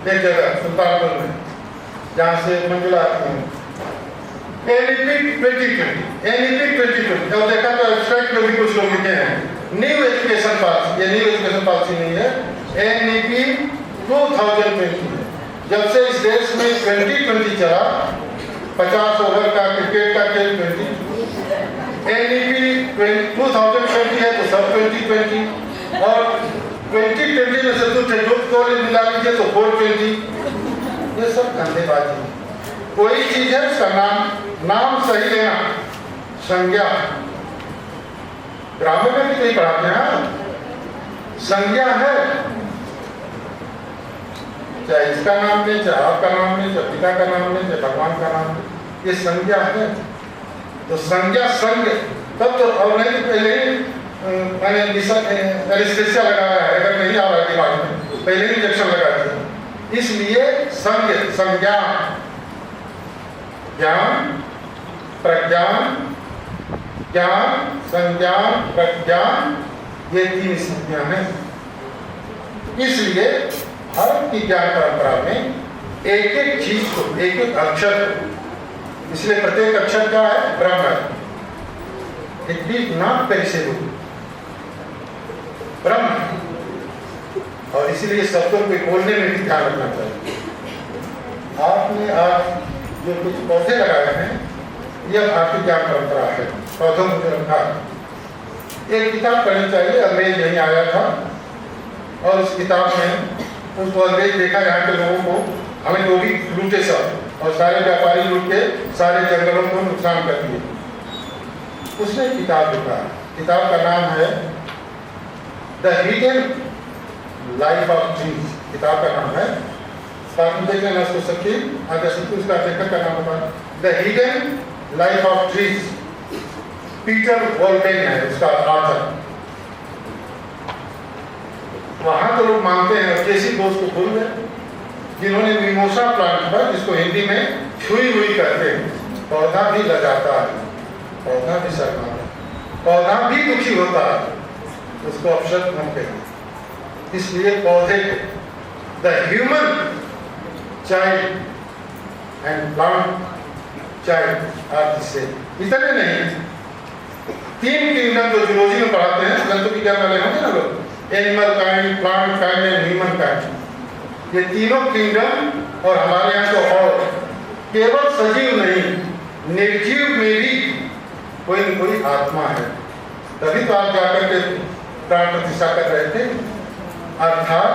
एक जगह सुल्तानपुर में, जहाँ से मंजुला आती है, NEP 2020 और देखा तो एब्स्ट्रैक्ट में भी कुछ लोग लिखे हैं, न्यू एजुकेशन पॉलिसी। ये न्यू एजुकेशन पॉलिसी नहीं है, NEP 2020। जब से इस देश में 2020 चला, 50 ओवर का क्रिकेट का खेल 20, NEP 2020 है तो सब 2020, और 2020 में से तो कॉलेज मिला लीजिए तो 420। ये सब धंधेबाजी है। कोई चीज है उसका नाम सही लेना, संज्ञा, ग्रामर में भी नहीं पढ़ाते हैं, संज्ञा है, चाहे इसका नाम ले, चाहे आपका नाम ले, चाहे पिता का नाम ले, चाहे भगवान का नाम ले, ये संज्ञा है। तो संज्ञा संज्ञ तब तो, और नहीं पहले ही मैंने एनेस्थीसिया लगाया है, अगर नहीं आ रहा है दिमाग में पहले ही इंजेक्शन लगा दिया। इसलिए संज्ञा, ज्ञान, प्रज्ञान, ज्ञान, संज्ञान, प्रज्ञान, ये तीन संज्ञा हैं। इसलिए भारत की ज्ञान परंपरा में एक एक चीज को, एक एक अक्षर, इसलिए प्रत्येक अक्षर क्या है? ब्रह्म है। इट इज नॉट पेरिशेबल, ब्रह्म। और इसीलिए शब्दों को बोलने में भी ध्यान रखना चाहिए। आपने आज जो कुछ पौधे लगाए हैं, यह भारतीय ज्ञान परंपरा है, पौधों को रखा। एक किताब पढ़नी चाहिए, अंग्रेज यहीं आया था और उस किताब में उसको अंग्रेज देखा यहाँ के लोगों को, हमें तो भी लूटे सब, और सारे व्यापारी लूट के सारे जंगलों को नुकसान कर दिए। उसने किताब लिखा, किताब का नाम है the hidden life of trees, किताब का नाम है। देख लेना उसको सबकी आगे सबकी, उसका लेखक का नाम होगा the hidden life of trees, Peter Wohlleben है उसका ऑथर। वहां तो लोग मानते हैं, केसी बोस को भूल गए, जिन्होंने मिमोसा प्लांट पर, जिसको हिंदी में छुई हुई कहते हैं, पौधा भी लगाता है, पौधा भी शर्माता है, पौधा भी दुखी होता है, उसको अपशब्द हम कहेंगे। इसलिए पौधे को the human child and plant child are the same. इतने नहीं, तीन किंगडम जो जूलॉजी में पढ़ाते हैं, जंतु विज्ञान वाले होंगे ना लोग, animal kind, plant kind and human kind, ये तीनों किंगडम। और हमारे यहाँ तो और केवल सजीव नहीं, निर्जीव में भी कोई न कोई आत्मा है, तभी तो आप जाकर के प्राण प्रतिष्ठा कर रहे थे। अर्थात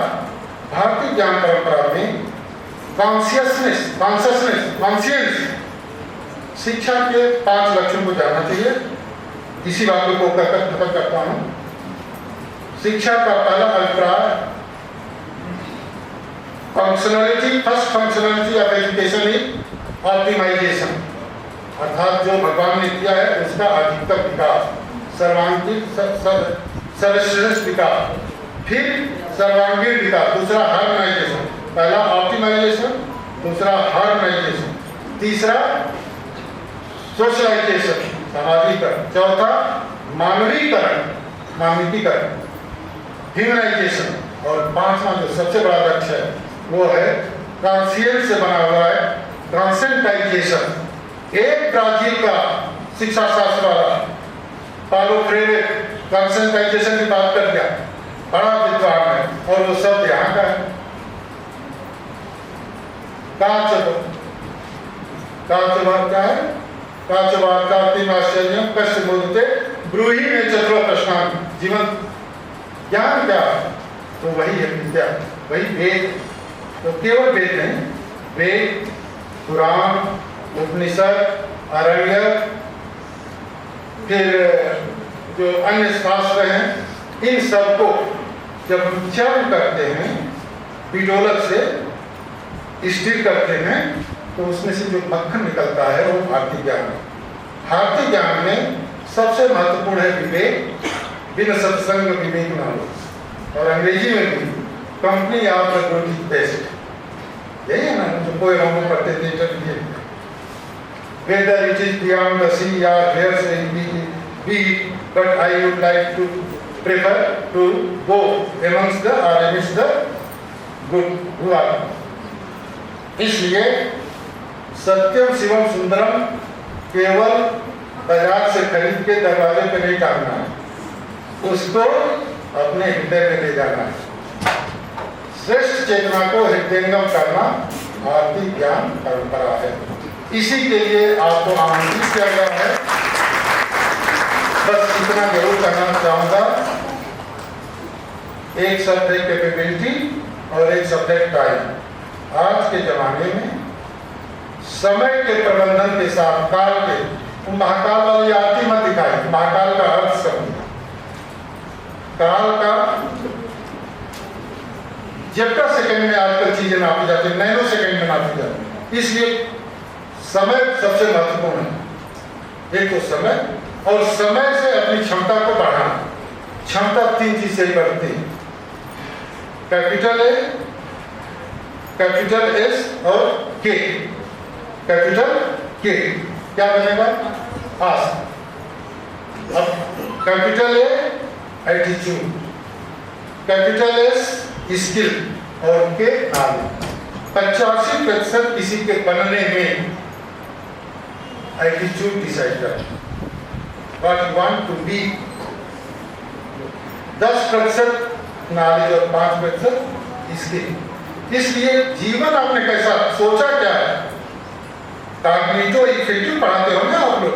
भारतीय ज्ञान परंपरा में कॉन्शियस शिक्षा के 5 लक्षण को जानना चाहिए। इसी बात को कहकर खत्म करता हूं। शिक्षा का पहला अभिप्राय, functionality, first functionality of education is optimisation, अर्थात जो भगवान ने किया है उसका अधिकतम विकास, सर्वश्रेष्ठ विकास, फिर सर्वांगीण विकास, दूसरा हार्मोनाइजेशन, पहला ऑप्टिमाइजेशन, दूसरा हार्मोनाइजेशन, तीसरा सोशलाइजेशन, सामाजिकरण, चौथा मानवीकरण, मानवीकरण, ह्यूमनाइजेशन, और पांचवा जो सबसे बड़ा लक्ष्य है वो है ट्रांसिएंस से बना हुआ है ट्रांसेंटाइजेशन। एक ब्राजील का शिक्षा शास्त्र वाला पालो फ्रेरे ट्रांसेंटाइजेशन की बात कर दिया, बड़ा विद्वान है, और वो सब यहाँ का है। काचवाद क्या है? काचवाद का अंतिम आश्चर्य कष्ट बोलते ब्रूही में चतुर प्रश्न जीवन ज्ञान क्या है? तो वही है विद्या, वही वेद। तो केवल वेद नहीं, वेद, पुराण, उपनिषद, आरण्यक, फिर जो अन्य शास्त्र हैं, इन सबको जब उच्चारण करते हैं, विडोलक से स्थिर करते हैं, तो उसमें से जो मक्खन निकलता है वो भारतीय ज्ञान है। भारतीय ज्ञान में सबसे महत्वपूर्ण है विवेक, बिना सत्संग विवेक ना हो। और अंग्रेजी में भी company of the good is best, यही है ना जो कोई हम पढ़ते थे इंटरमीडिएट में। Whether it is beyond the sea या हियर से be, but I would like to prefer to go amongst the और amidst the good who are. इसलिए सत्यम शिवम सुंदरम केवल बाजार से खरीद के दरवाजे पे नहीं टांगना है, उसको अपने हृदय में ले जाना है। श्रेष्ठ चेतना को हृदयंगम करना भारतीय ज्ञान परंपरा है। इसी के लिए आपको आमंत्रित किया गया है। बस इतना जरूर करना चाहूंगा, एक शब्द है कैपेबिलिटी और एक शब्द है टाइम। आज के जमाने में समय के प्रबंधन के साथ काल के, महाकाल वाली आरती मत दिखाई, महाकाल का अर्थ समझ, काल का जेप्टा सेकंड में आजकल चीजें नापी जाती है, नैनो सेकंड में नापी जाती है। इसलिए समय सबसे महत्वपूर्ण है। एक तो समय, और समय से अपनी क्षमता को बढ़ाना। क्षमता तीन चीज से ही बढ़ती है, कैपिटल ए, कैपिटल एस और के। कैपिटल के क्या बनेगा? आस। अब capital A attitude, capital S skill और के नॉलेज। 85% किसी के बनने में एटीट्यूड डिसाइड करता है, what you want to be. 10% knowledge और 5% स्किल। इसलिए जीवन आपने कैसा सोचा क्या है? कॉग्निटिव इफेक्टिव पढ़ाते हो ना आप लोग,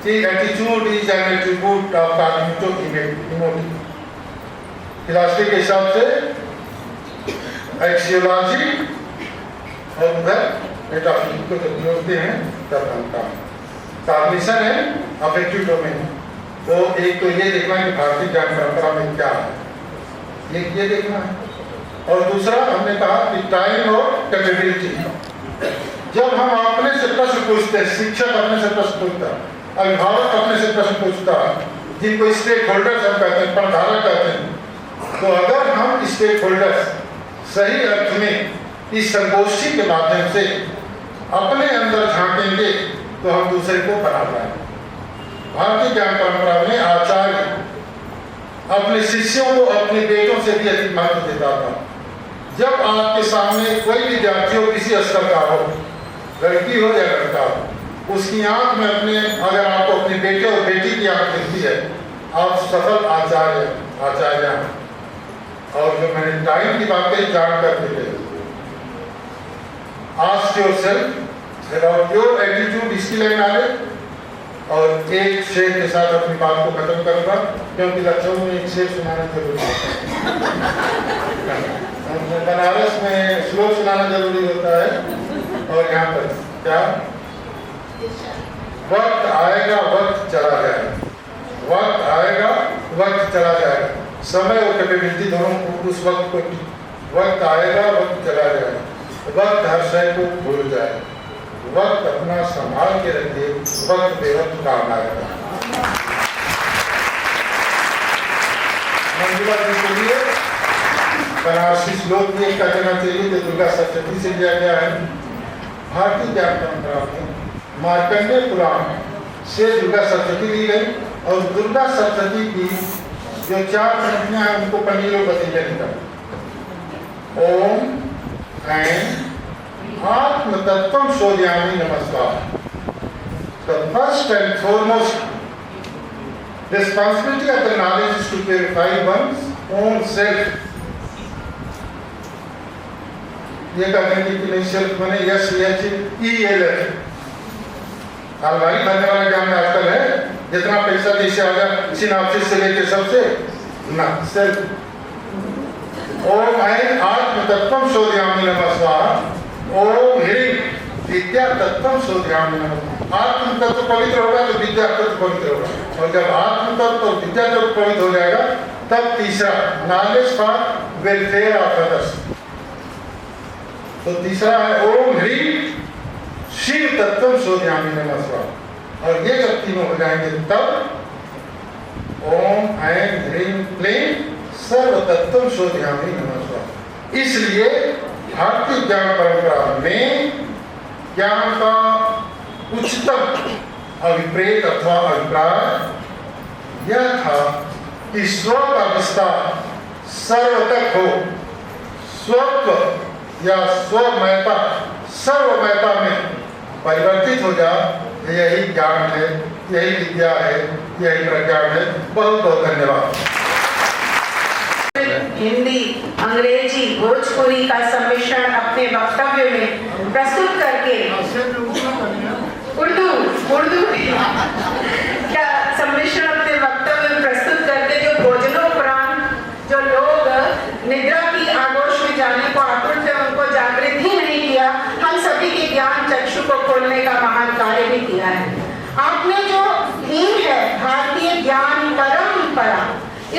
attitude is an attribute of cognitive emotive. Philosophy के हिसाब से एक्सियोलॉजी और उधर मेटाफिजिक्स को जब जोड़ते हैं तब बनता है। कॉग्निशन है अफेक्टिव डोमेन। तो एक तो ये देखना है कि भारतीय ज्ञान परंपरा में क्या है, ये देखना है। और दूसरा हमने कहा कि टाइम और कैपेबिलिटी। जब हम अपने से प्रश्न पूछते हैं, शिक्षक अपने से प्रश्न पूछता है, अभिभावक अपने से प्रश्न पूछता है, जिनको स्टेक होल्डर्स हम कहते हैं, प्रधारक कहते हैं, तो अगर हम स्टेक होल्डर्स सही अर्थ में इस संगोष्ठी के माध्यम से अपने अंदर झांकेंगे तो हम दूसरे को बना पाएंगे। भारतीय ज्ञान परंपरा में आचार्य अपने शिष्यों को अपने बेटों से भी अधिक महत्व देता था। जब आपके सामने कोई विद्यार्थी हो, किसी स्तर का हो, लड़की हो या लड़का हो, उसकी आंख में अपने, अगर आपको अपने बेटे और बेटी की आंख दिखती है, आप सफल आचार्य हैं। और जो मैंने टाइम की बात कही, जान करके थे, ask yourself about your attitude, skill and knowledge. और एक शेर के साथ अपनी बात को खत्म करूंगा, क्योंकि लखनऊ में एक शेर सुनाना जरूरी है। बनारस में श्लोक सुनाना जरूरी होता है, और यहाँ पर क्या, वक्त आएगा वक्त चला जाएगा, वक्त आएगा वक्त चला जाएगा। समय और कैपेबिलिटी दोनों उस वक्त को, वक्त आएगा वक्त चला जाएगा, वक्त हर शय को भूल जाएगा, वक्त अपना संभाल के रखिए, वक्त बेवक्त काम आएगा। मंजुला जी के लिए आशीष लोक भी एक कहना चाहिए जो दुर्गा सप्तती से लिया गया है। भारतीय ज्ञान परंपरा में मार्कंडेय पुराण से दुर्गा सप्तती ली गई और दुर्गा सप्तती की जो 4 पंक्तियां हैं उनको पंडित लोग बताइए निकल। ओम ऐं आत्म तत्वम शोधयामि नमस्कार। The first and foremost responsibility of the knowledge is to purify one's own self. ये कहने की नहीं सेल्फ मैंने SELF अलमारी भरने वाला ज्ञान में आजकल है, जितना पैसा जैसे आ जाए सिनाप्सिस से लेके सबसे ना सेल्फ। ओम ऐं आत्म तत्वम शोधयामि नमस्कार। ओम ह्रीं विद्या तत्वम शोधयामि नमस्कार। आत्म तत्व पवित्र होगा तो विद्या तत्व पवित्र होगा, और जब आत्म तत्व और विद्या तत्व पवित्र हो जाएगा तब तीसरा knowledge for welfare of others. तो तीसरा है ओम ह्रीं शिव तत्वम शोधयामि नमस्कार। और ये जब तीनों हो जाएंगे तब ओम ऐं ह्रीं क्लीं सर्व तत्वम शोधयामि नमस्कार। इसलिए भारतीय ज्ञान परंपरा में ज्ञान का उच्चतम अभिप्रेत अथवा अभिप्राय यह था कि स्व का विस्तार सर्वतक हो, स्वत्व या स्वमयता सर्वमयता में परिवर्तित हो जाए। यही ज्ञान है, यही विद्या है, यही प्रज्ञान है। बहुत बहुत धन्यवाद। हिंदी, अंग्रेजी, भोजपुरी का सम्मिश्रण अपने वक्तव्य में प्रस्तुत करके उर्दू का सम्मिश्रण अपने वक्तव्य में प्रस्तुत करके जो भोजनोपरांत जो लोग निद्रा की आगोश में जाने को आतुर थे उनको जागृत ही नहीं किया, हम सभी के ज्ञान चक्षु को खोलने का महान कार्य भी किया है। आपने जो थीम है भारतीय ज्ञान परंपरा,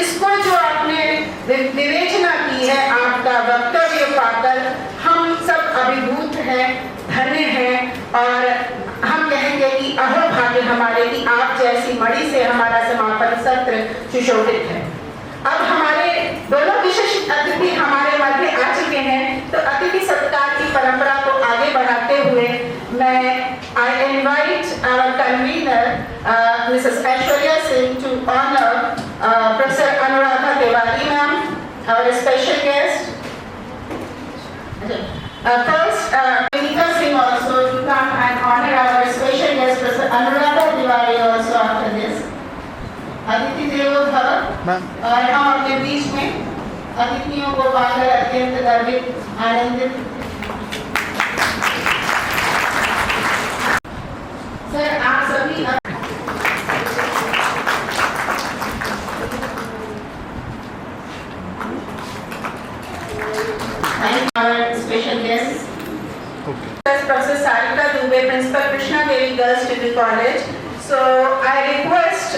इसको जो आपने विवेचना की है, आपका वक्तव्य पाकर हम सब अभिभूत हैं, धन्य हैं, और हम कहेंगे कि अहो भाग्य हमारे कि आप जैसी मणि से हमारा समापन सत्र सुशोभित है। अब हमारे दोनों विशिष्ट अतिथि हमारे मध्य आ चुके हैं, तो अतिथि सत्कार की परंपरा को आगे बढ़ाते हुए मैं I invite our convener Mrs Aishwarya Singh to honour professor Anuradha Tiwari ma'am, our special guest. First, Vinika Singh also to come and honor our special guest, Professor Anuradha Tiwari also after this. अतिथि देवो भव। और हम अपने बीच में अतिथियों को पाकर अत्यंत गर्वित आनंदित। सर आप सभी our special guests. Okay. Professor Sarika Dubey, Principal Krishna Devi Girls Degree College. So I request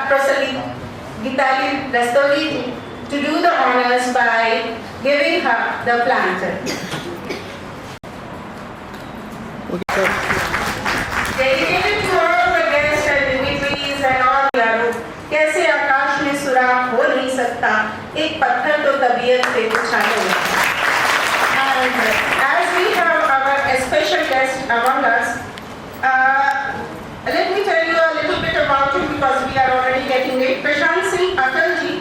Professor Geetali Rastogi to do the honors by giving her the planter. Okay, dedicated to all the guests and dignitaries and all the कैसे आकाश में सुराख हो नहीं सकता, एक पत्थर तो तबीयत से पूछा है। And as we have our special guest among us, let me tell you a little bit about him because we are already getting late. Prashant Singh Atal ji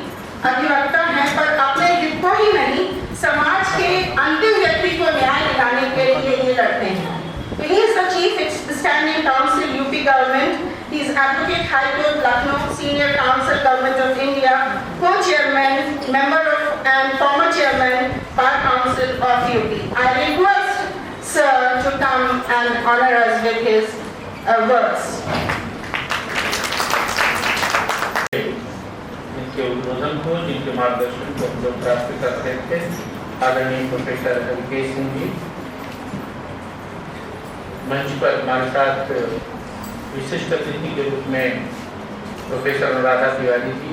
अधिवक्ता हैं, पर अपने हित को ही नहीं समाज के अंतिम व्यक्ति को न्याय दिलाने के लिए ये लड़ते हैं। He is the Chief Standing Counsel UP Government. He is Advocate High Court Lucknow, Senior Counsel Government of India, Co-Chairman, Member of and former Chairman Bar Council of UP. I request Sir to come and honor us with his words. इनके उद्बोधन को, जिनके मार्गदर्शन को हम लोग प्राप्त करते थे, आदरणीय प्रोफेसर हरिकेश सिंह जी, मंच पर हमारे साथ विशिष्ट अतिथि के रूप में प्रोफेसर अनुराधा तिवारी जी,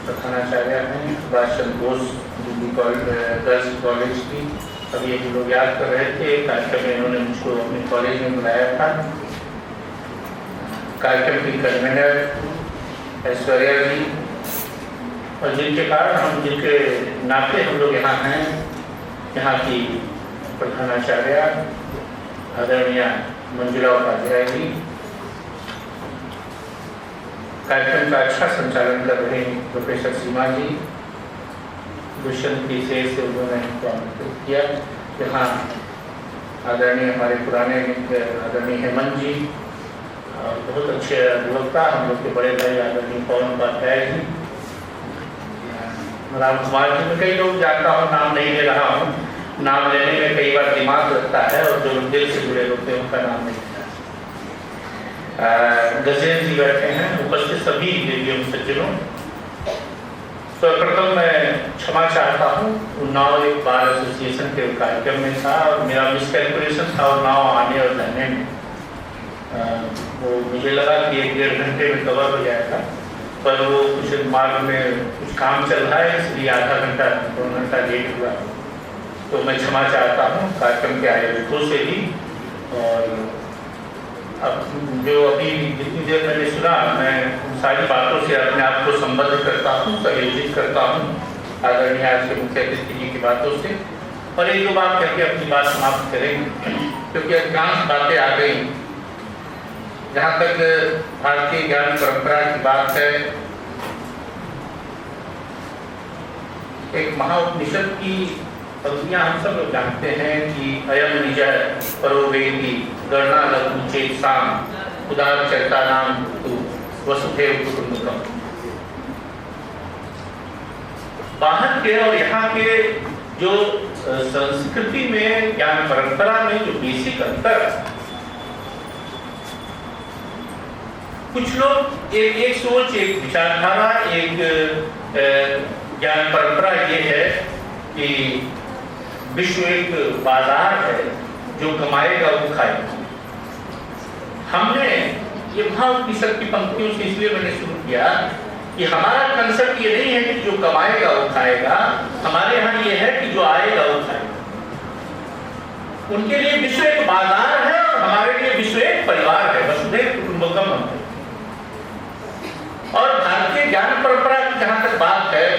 प्रधानाचार्य हैं सुभाष चंद्र बोस दिल्ली गर्ल्स कॉलेज की। अभी हम लोग याद कर रहे थे कार्यक्रम में इन्होंने मुझको अपने कॉलेज में बुलाया था। कार्यक्रम की कन्वीनर ऐश्वर्या जी, और जिनके कारण हम जिनके नाते हम लोग यहाँ हैं, यहाँ की प्रधानाचार्य आदरणीय मंजुला उपाध्याय जी, कार्यक्रम का अच्छा संचालन कर रहे प्रोफेसर सीमा जी, दुष्यंत की से उन्होंने हमको आमंत्रित किया। यहाँ आदरणीय हमारे पुराने मित्र आदरणीय हेमंत जी, और बहुत अच्छे अधिवक्ता हम लोग के बड़े भाई आदरणीय पवन उपाध्याय जी, राम कुमार जी, में कई लोग जानता हूँ, नाम नहीं ले रहा हूँ, नाम लेने में कई बार दिमाग लगता है और जो दिल से जुड़े होते हैं उनका नाम नहीं लेता। गजेंद्र जी बैठे हैं, उपस्थित सभी देवियों सज्जनों, सर्वप्रथम मैं क्षमा चाहता हूँ, उन्नाव एक बार एसोसिएशन के कार्यक्रम में था और मेरा मिसकैलकुलेशन था उन्नाव आने और जाने में, वो मुझे लगा कि 1-1.5 घंटे में कवर हो जाएगा, पर वो कुछ मार्ग में कुछ काम चल रहा है, इसलिए आधा घंटा 2 घंटा लेट हुआ। तो मैं क्षमा चाहता हूँ कार्यक्रम के आयोजकों से भी, और अब जो अभी जितनी देर मैंने सुना, मैं उन सारी बातों से अपने आप को संबद्ध करता हूँ, संयोजित करता हूँ आदरणीय आज के मुख्य अतिथि जी की बातों से, और 1-2 बात करके अपनी बात समाप्त करेंगे, क्योंकि अधिकांश बातें आ गई। जहाँ तक भारतीय ज्ञान परंपरा की बात है, एक महाउपनिषद की पंक्तियां हम सब लोग जानते हैं कि अयम निज परो वेदी गणना लघु चेतसाम उदार चरिता नाम तु वसुधैव कुटुंबकम। बाहर के और यहाँ के जो संस्कृति में, ज्ञान परंपरा में जो बेसिक अंतर, कुछ लोग एक सोच, एक विचारधारा, एक ज्ञान परंपरा ये है कि विश्व एक बाजार है, जो कमाएगा वो खाएगा। हमने ये महाउपनिषद की पंक्तियों से इसलिए मैंने शुरू किया कि हमारा कंसेप्ट ये नहीं है कि जो कमाएगा वो खाएगा, हमारे यहाँ ये है कि जो आएगा वो खाएगा। उनके लिए विश्व एक बाजार है और हमारे लिए विश्व एक परिवार है, वसुधैव कुटुंबकम। और भारतीय ज्ञान परंपरा की जहां तक बात है,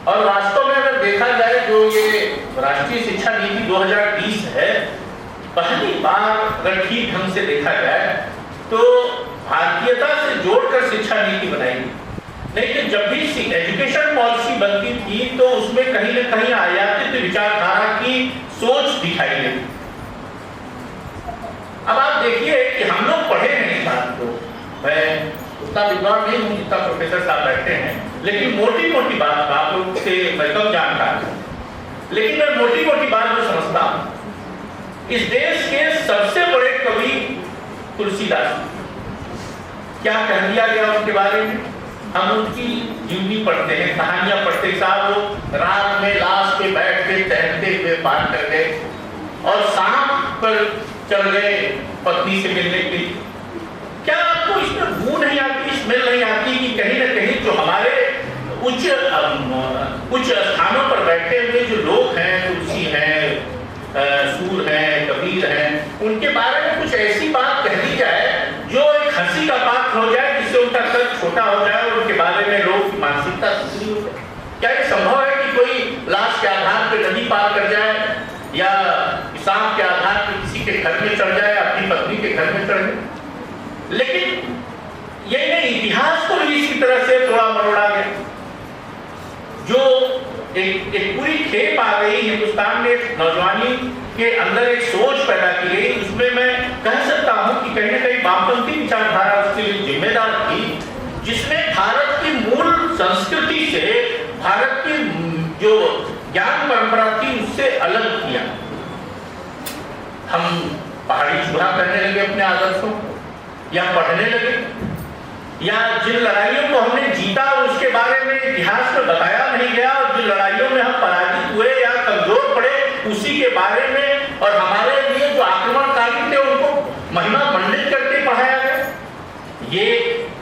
और वास्तव में अगर देखा जाए जो ये राष्ट्रीय शिक्षा नीति 2020 है, पहली बार अगर ठीक ढंग से देखा जाए तो भारतीयता से जोड़कर शिक्षा नीति बनाई गई। नहीं तो जब भी एजुकेशन पॉलिसी बनती थी तो उसमें कहीं न कहीं आयातित विचारधारा की सोच दिखाई गई। अब आप देखिए कि हम लोग पढ़े हैं इस बात को, मैं उतना विद्वान नहीं हूँ जितना प्रोफेसर साहब बैठे हैं, लेकिन मोटी मोटी बात आप लोग से मैं कम जानता हूँ, लेकिन मैं मोटी मोटी बात जो समझता हूँ, इस देश के सबसे बड़े कवि तुलसीदास, क्या कह दिया गया उनके बारे में? हम उनकी जीवनी पढ़ते हैं, कहानियां पढ़ते हैं। साहब वो रात में लाश पे बैठ के टहलते हुए पार कर गए और शाम पर चल गए पत्नी से मिलने के लिए। क्या आपको इसमें बू नहीं आती, स्मेल नहीं आती कि कहीं ना कहीं जो हमारे उच्च स्थानों पर बैठे हुए जो लोग हैं, तुलसी हैं, सूर हैं, कबीर हैं, उनके बारे में कुछ ऐसी बात कह दी जाए जो एक हंसी का पात्र हो जाए, जिससे उनका कद छोटा हो जाए और उनके बारे में लोग की मानसिकता दूसरी हो जाए? क्या ये संभव है कि कोई लाश के आधार पर नदी पार कर जाए या सांप के आधार पर किसी के घर में चढ़ जाए, अपनी पत्नी के घर में चढ़ जाए? लेकिन ये इतिहास को भी इसी तरह से थोड़ा मरोड़ा गया, जो एक पूरी खेप आ गई हिंदुस्तान में, नौजवानी के अंदर एक सोच पैदा की गई। उसमें मैं कह सकता हूं कि कहीं ना कहीं वामपंथी विचारधारा उसके लिए जिम्मेदार थी, जिसमें भारत की मूल संस्कृति से, भारत की जो ज्ञान परंपरा थी उससे अलग किया। हम पहाड़ी चूहा करने लगे अपने आदर्शों को, या पढ़ने लगे, या जिन लड़ाइयों को हमने जीता उसके बारे में इतिहास में बताया नहीं गया, और जिन लड़ाइयों में हम पराजित हुए या कमजोर पड़े उसी के बारे में, और हमारे लिए जो आक्रमणकारी थे उनको महिमा मंडित करके पढ़ाया गया। ये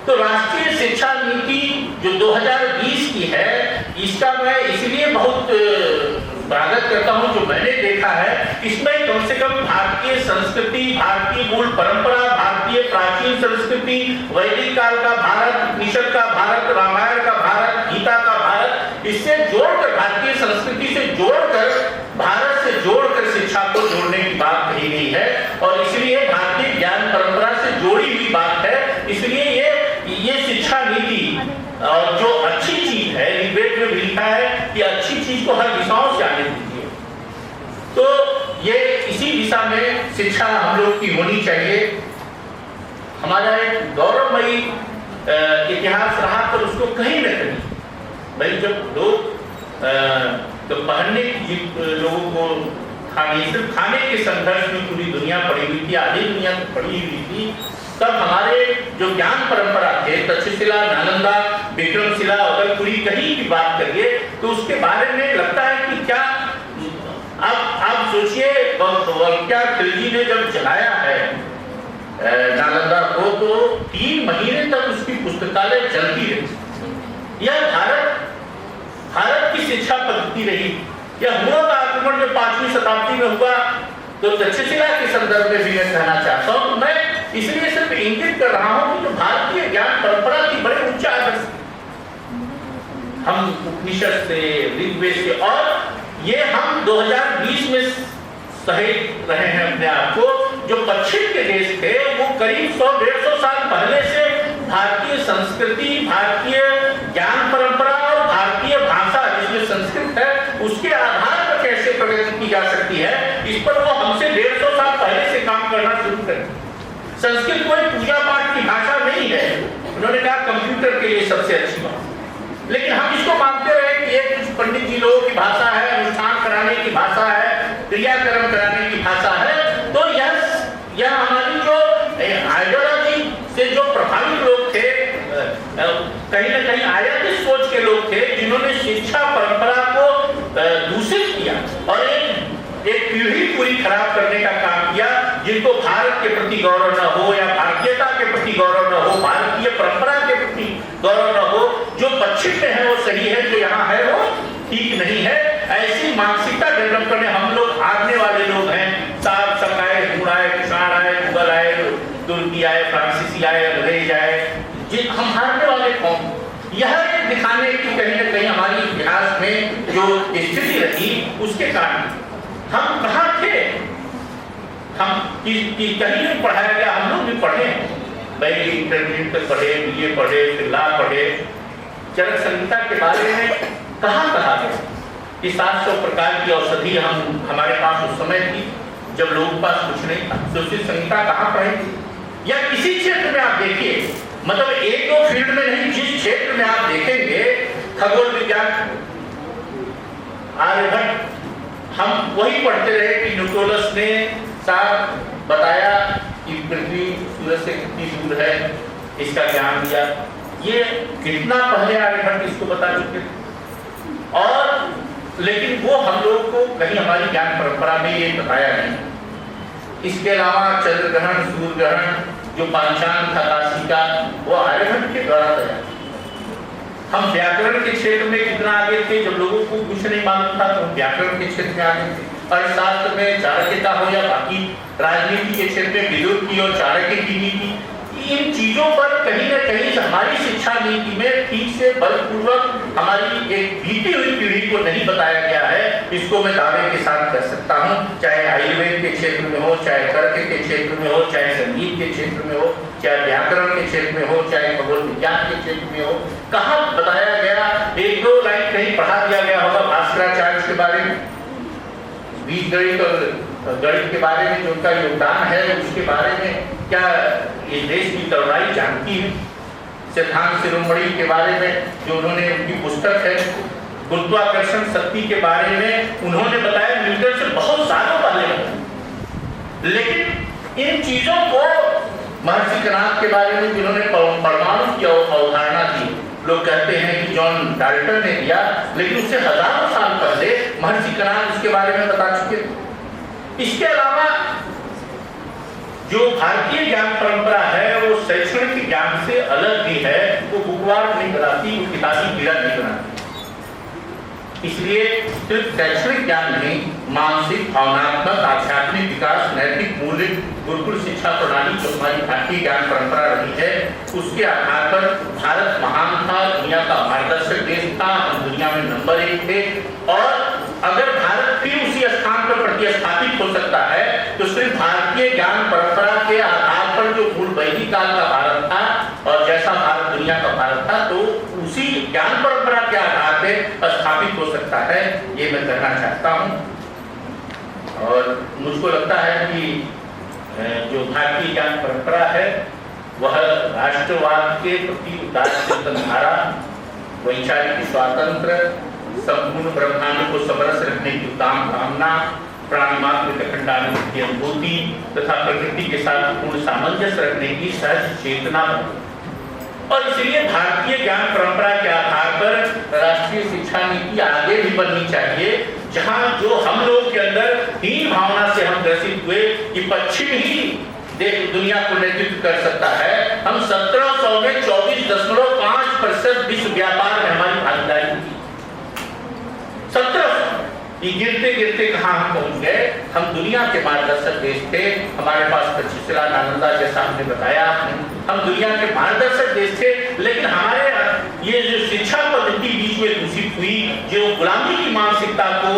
तो राष्ट्रीय शिक्षा नीति जो 2020 की है, इसका मैं इसलिए बहुत स्वागत करता हूं। जो मैंने देखा है इसमें कम से कम भारतीय संस्कृति, भारतीय मूल परंपरा, भारतीय प्राचीन संस्कृति, वैदिक काल का भारत, उपनिषद का भारत, रामायण का भारत, गीता का भारत, इससे जोड़कर भारतीय संस्कृति से जोड़कर, भारत से जोड़कर शिक्षा को जोड़ने की बात कही गई है। और इसलिए भारतीय ज्ञान परंपरा से जोड़ी हुई बात है। इसलिए ये शिक्षा नीति और जो अच्छी चीज है, ऋग्वेद में भी लिखा है कि अच्छी चीज को हर दिशाओं से आने दीजिए। तो ये इसी दिशा में शिक्षा हम लोग की होनी चाहिए। हमारा एक गौरवमयी इतिहास रहा, पर उसको कहीं न कहीं भाई जब लोग तो पढ़ने की लोगों को सिर्फ खाने के संघर्ष में पूरी दुनिया पड़ी हुई थी, आधी दुनिया पड़ी हुई थी, तब हमारे जो ज्ञान परंपरा थे, तक्षशिला, नालंदा, विक्रमशिला, अवलपुरी, कहीं भी बात करिए तो उसके बारे में लगता है कि क्या आप सोचिए, वल्क्या खिलजी ने जब जलाया है नालंदा को, तो 3 महीने तक उसकी पुस्तकालय चलती रही। यह भारत की शिक्षा पद्धति रही। यह हुआ का आक्रमण जो 5वीं शताब्दी में हुआ, तो तक्षशिला के संदर्भ में भी मैं कहना चाहता हूँ। मैं इसलिए सिर्फ इंगित कर रहा हूँ कि जो भारतीय ज्ञान परंपरा की बड़े ऊंचा आदर्श, हम उपनिषद से, ऋग्वेद से, और ये हम 2020 में सहेज रहे हैं अपने आप को। जो पश्चिम के देश थे वो करीब 100-150 साल पहले से भारतीय संस्कृति, भारतीय ज्ञान परंपरा और भारतीय भाषा जिसमें संस्कृत है, उसके आधार पर कैसे प्रगति की जा सकती है, इस पर वो हमसे 150 साल पहले से काम करना शुरू कर। संस्कृत कोई पूजा पाठ की भाषा नहीं है। उन्होंने कहा कंप्यूटर के लिए सबसे अच्छी बात, लेकिन हम इसको मानते रहे कि ये कुछ पंडित जी लोगों की भाषा है, अनुष्ठान कराने की भाषा है, क्रियाकर्म कराने की भाषा है। तो यह हमारी जो आइडियोलॉजी से जो प्रभावित लोग थे, कहीं ना कहीं आयातित सोच के लोग थे, जिन्होंने शिक्षा परंपरा को दूषित किया और एक पीढ़ी पूरी खराब करने का काम किया, जिनको भारत के प्रति गौरव न हो या भारतीयता के प्रति गौरव न हो, भारतीय परंपरा के प्रति गौरव न हो। जो पश्चिम में है वो सही है, जो यहाँ है वो ठीक नहीं है। ऐसी मानसिकता डेवलप करने हम लोग आने वाले लोग हैं। साफ सफाई, हुड़ आए, किसान आए, मुगल आए, तुर्की आए, फ्रांसीसी आए, अंग्रेज आए, हम हारने वाले कौन? यह दिखाने की कहीं न कहीं हमारी इतिहास में जो स्थिति रही, उसके कारण हम कहाँ थे? हम कहीं नहीं पढ़ाया गया। हम लोग भी पढ़े, भाई इंटरमीडिएट पढ़े, BA पढ़े, फिर लॉ पढ़े, चरक संहिता के बारे में कहाँ कहा गया कि 700 प्रकार की औषधि हमारे पास उस समय थी जब लोगों के पास कुछ नहीं था। सुश्रुत संहिता कहाँ पढ़ी थी? या किसी क्षेत्र में आप देखिए, मतलब एक दो फील्ड में नहीं, जिस क्षेत्र में आप देखेंगे, खगोल विज्ञान, आर्यभट्ट, हम वही पढ़ते रहे कि न्यूटोनस ने साफ बताया कि पृथ्वी सूरज से कितनी दूर है, इसका ज्ञान दिया। ये कितना पहले आर्यभट्ट इसको बता चुके थे, और लेकिन वो हम लोग को कहीं हमारी ज्ञान परंपरा में ये बताया नहीं। इसके अलावा चंद्र ग्रहण, सूर्य ग्रहण, जो पांचांग था काशी का, वो आर्यभट्ट के द्वारा तैयार। हम व्याकरण के क्षेत्र में कितना आगे थे, जब लोगों को कुछ नहीं मालूम था तो हम व्याकरण के क्षेत्र में आगे थे। अर्थशास्त्र में चाणक्यता हो या बाकी राजनीति के क्षेत्र में विदुर की और चाणक्य की नीति, इन चीजों पर कहीं न कहीं हमारी शिक्षा नीति में ठीक से बलपूर्वक हमारी एक बीती हुई पीढ़ी को नहीं बताया गया है। इसको मैं दावे के साथ कह सकता हूँ, चाहे आयुर्वेद के क्षेत्र में हो, चाहे तर्क के क्षेत्र में हो, चाहे संगीत के क्षेत्र में हो, चाहे व्याकरण के क्षेत्र में हो, चाहे खगोल विज्ञान के क्षेत्र में हो, कहाँ बताया गया? एक दो लाइन कहीं पढ़ा दिया गया होगा भास्कराचार्य के बारे में, बीजगणित और गणित के बारे में जो उनका योगदान है, उसके बारे में क्या ये देश की तरुणाई जानती है? सिद्धांत शिरोमणि के बारे में जो उन्होंने, उनकी पुस्तक है गुरुत्वाकर्षण शक्ति के बारे में उन्होंने बताया, न्यूटन से बहुत सालों पहले। लेकिन इन चीजों को महर्षि कणाद के बारे में जिन्होंने परमाणु की अवधारणा दी, लोग कहते हैं कि जॉन डाल्टन ने दिया, लेकिन उससे हजारों साल पहले महर्षि कणाद उसके बारे में बता चुके थे। इसके अलावा जो भारतीय ज्ञान परंपरा है वो शैक्षणिक ज्ञान से अलग भी है। वो बुकवार नहीं बनाती, वो किताबी कीड़ा नहीं बनाती। इसलिए सिर्फ शैक्षणिक ज्ञान नहीं, मानसिक, भावनात्मक, आध्यात्मिक विकास, नैतिक मूल्य, गुरुकुल शिक्षा प्रणाली जो हमारी भारतीय ज्ञान परंपरा रही है, उसके आधार पर भारत महान था, दुनिया का मार्गदर्शक देश था, हम दुनिया में नंबर 1 थे। और अगर भारत फिर उसी स्थान पर प्रतिस्थापित हो सकता है तो सिर्फ भारतीय ज्ञान परंपरा के आधार पर जो मूल वैदिक काल का भारत था और जैसा भारत दुनिया का भारत था, तो उसी ज्ञान परंपरा के आधार पर स्थापित हो सकता है, ये मैं कहना चाहता हूँ। और मुझको लगता है कि जो भारतीय ज्ञान परंपरा है वह राष्ट्रवाद के प्रति उदार चिंतनधारा, वैचारिक स्वातंत्र, संपूर्ण ब्रह्मांड को समरस रखने की उत्तम कामना, प्राणी मात्र के अखंडानंद की अनुभूति तथा प्रकृति के साथ पूर्ण सामंजस्य रखने की सहज चेतना, और इसलिए भारतीय ज्ञान परंपरा के आधार पर राष्ट्रीय शिक्षा नीति आगे भी बननी चाहिए, जहां जो हम लोग के अंदर हीन भावना से हम ग्रसित हुए कि पश्चिम ही देश दुनिया को नेतृत्व कर सकता है। हम 1700 में 24.5% विश्व व्यापार में हमारी भागीदारी थी। 1700 ये गिरते गिरते कहां हम पहुंच गए। हम दुनिया के मार्गदर्शक देश थे, हमारे पास तक्षशिला, नालंदा जैसा हमने बताया, हम दुनिया के मार्गदर्शक देश थे। लेकिन हमारे ये जो शिक्षा पद्धति बीच में दूषित हुई, जो गुलामी की मानसिकता को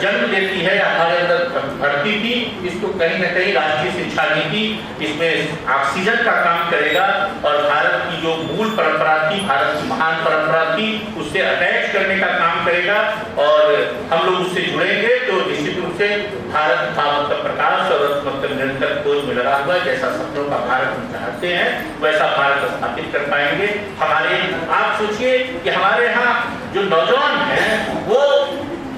जन्म देती है, हमारे अंदर भरती थी, इसको कहीं ना कहीं राष्ट्रीय शिक्षा नीति इसमें ऑक्सीजन का काम करेगा और भारत की जो मूल परंपरा थी, भारत की महान परंपरा थी, उससे अटैच करने का काम करेगा। और हम लोग उससे जुड़ेंगे तो निश्चित रूप से भारत भावक का प्रकाश और निरंतर खोज में लगा हुआ, जैसा सपनों का भारत हम चाहते हैं वैसा भारत स्थापित कर पाएंगे। हमारे आप सोचिए कि हमारे यहाँ जो नौजवान हैं वो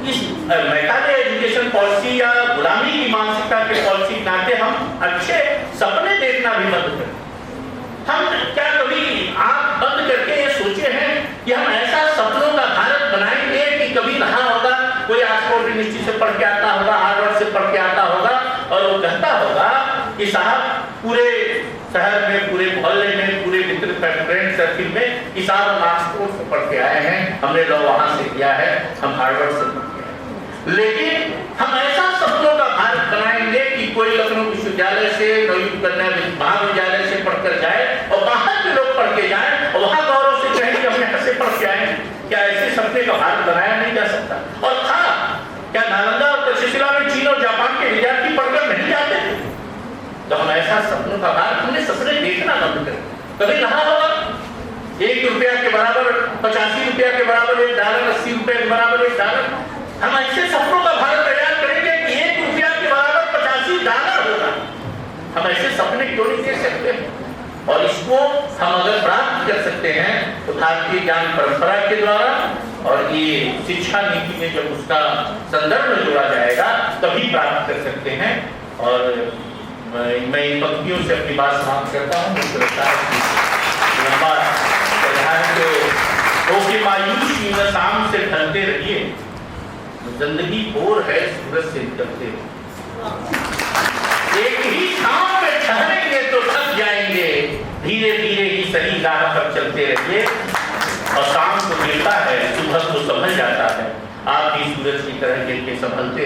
इस मैकाले एजुकेशन पॉलिसी या गुलामी की मानसिकता के पॉलिसी नाते हम अच्छे सपने देखना भी बंद करें। हम क्या कभी आप बंद करके ये सोचे हैं कि हम ऐसा सपनों का भारत बनाएंगे कि कभी रहा होगा कोई ऑक्सफोर्ड यूनिवर्सिटी से पढ़ के आता होगा, हार्वर्ड से पढ़ के आता होगा और वो कहता होगा कि साहब पूरे शहर में, पूरे मोहल्ले में, पूरे मित्र फ्रेंड सर्किल में कि साहब हम ऑक्सफोर्ड से पढ़ के आए हैं, हमने लॉ वहां से किया है, हम हार्वर्ड से पढ़ के आए हैं। लेकिन हम ऐसा सपनों का भारत बनाएंगे कि कोई लखनऊ विश्वविद्यालय से, नवयुक्त कन्या महाविद्यालय से पढ़कर जाए और बाहर के लोग पढ़ के जाए और वहां गौरव से कहें कि हमने ऐसे पढ़ के आए। क्या ऐसे सपने का भारत बनाया नहीं जा सकता? और था क्या नालंदा और तक्षशिला में चीन और जापान के विद्यार्थी पढ़कर नहीं जाते थे? तो हम ऐसा सपनों का भारत, हमने सपने देखना बंद कर कभी रहा होगा 1 रुपया के बराबर 85 रुपया के बराबर $1, 80 रुपये के बराबर $1। हम ऐसे सपनों का भारत तैयार करेंगे कि 1 रुपया के बराबर $85 होगा। हम ऐसे सपने क्यों नहीं देख सकते? और इसको हम अगर प्राप्त कर सकते हैं तो भारतीय ज्ञान परंपरा के द्वारा और ये शिक्षा नीति में जब उसका संदर्भ में जोड़ा जाएगा तभी प्राप्त कर सकते हैं। और मैं इन पंक्तियों से अपनी बात समाप्त करता हूँ। मुझे लगता है लंबा तो कि मायूसी में शाम से ढलते रहिए, जिंदगी बोर है सूरज से निकलते रहिए, एक ही शाम में ठहरेंगे तो थक जाएंगे, धीरे धीरे ही सही राह पर चलते रहिए। और शाम को मिलता है, सुबह को संभल जाता है। आप भी सूरज की तरह गिर के संभलते,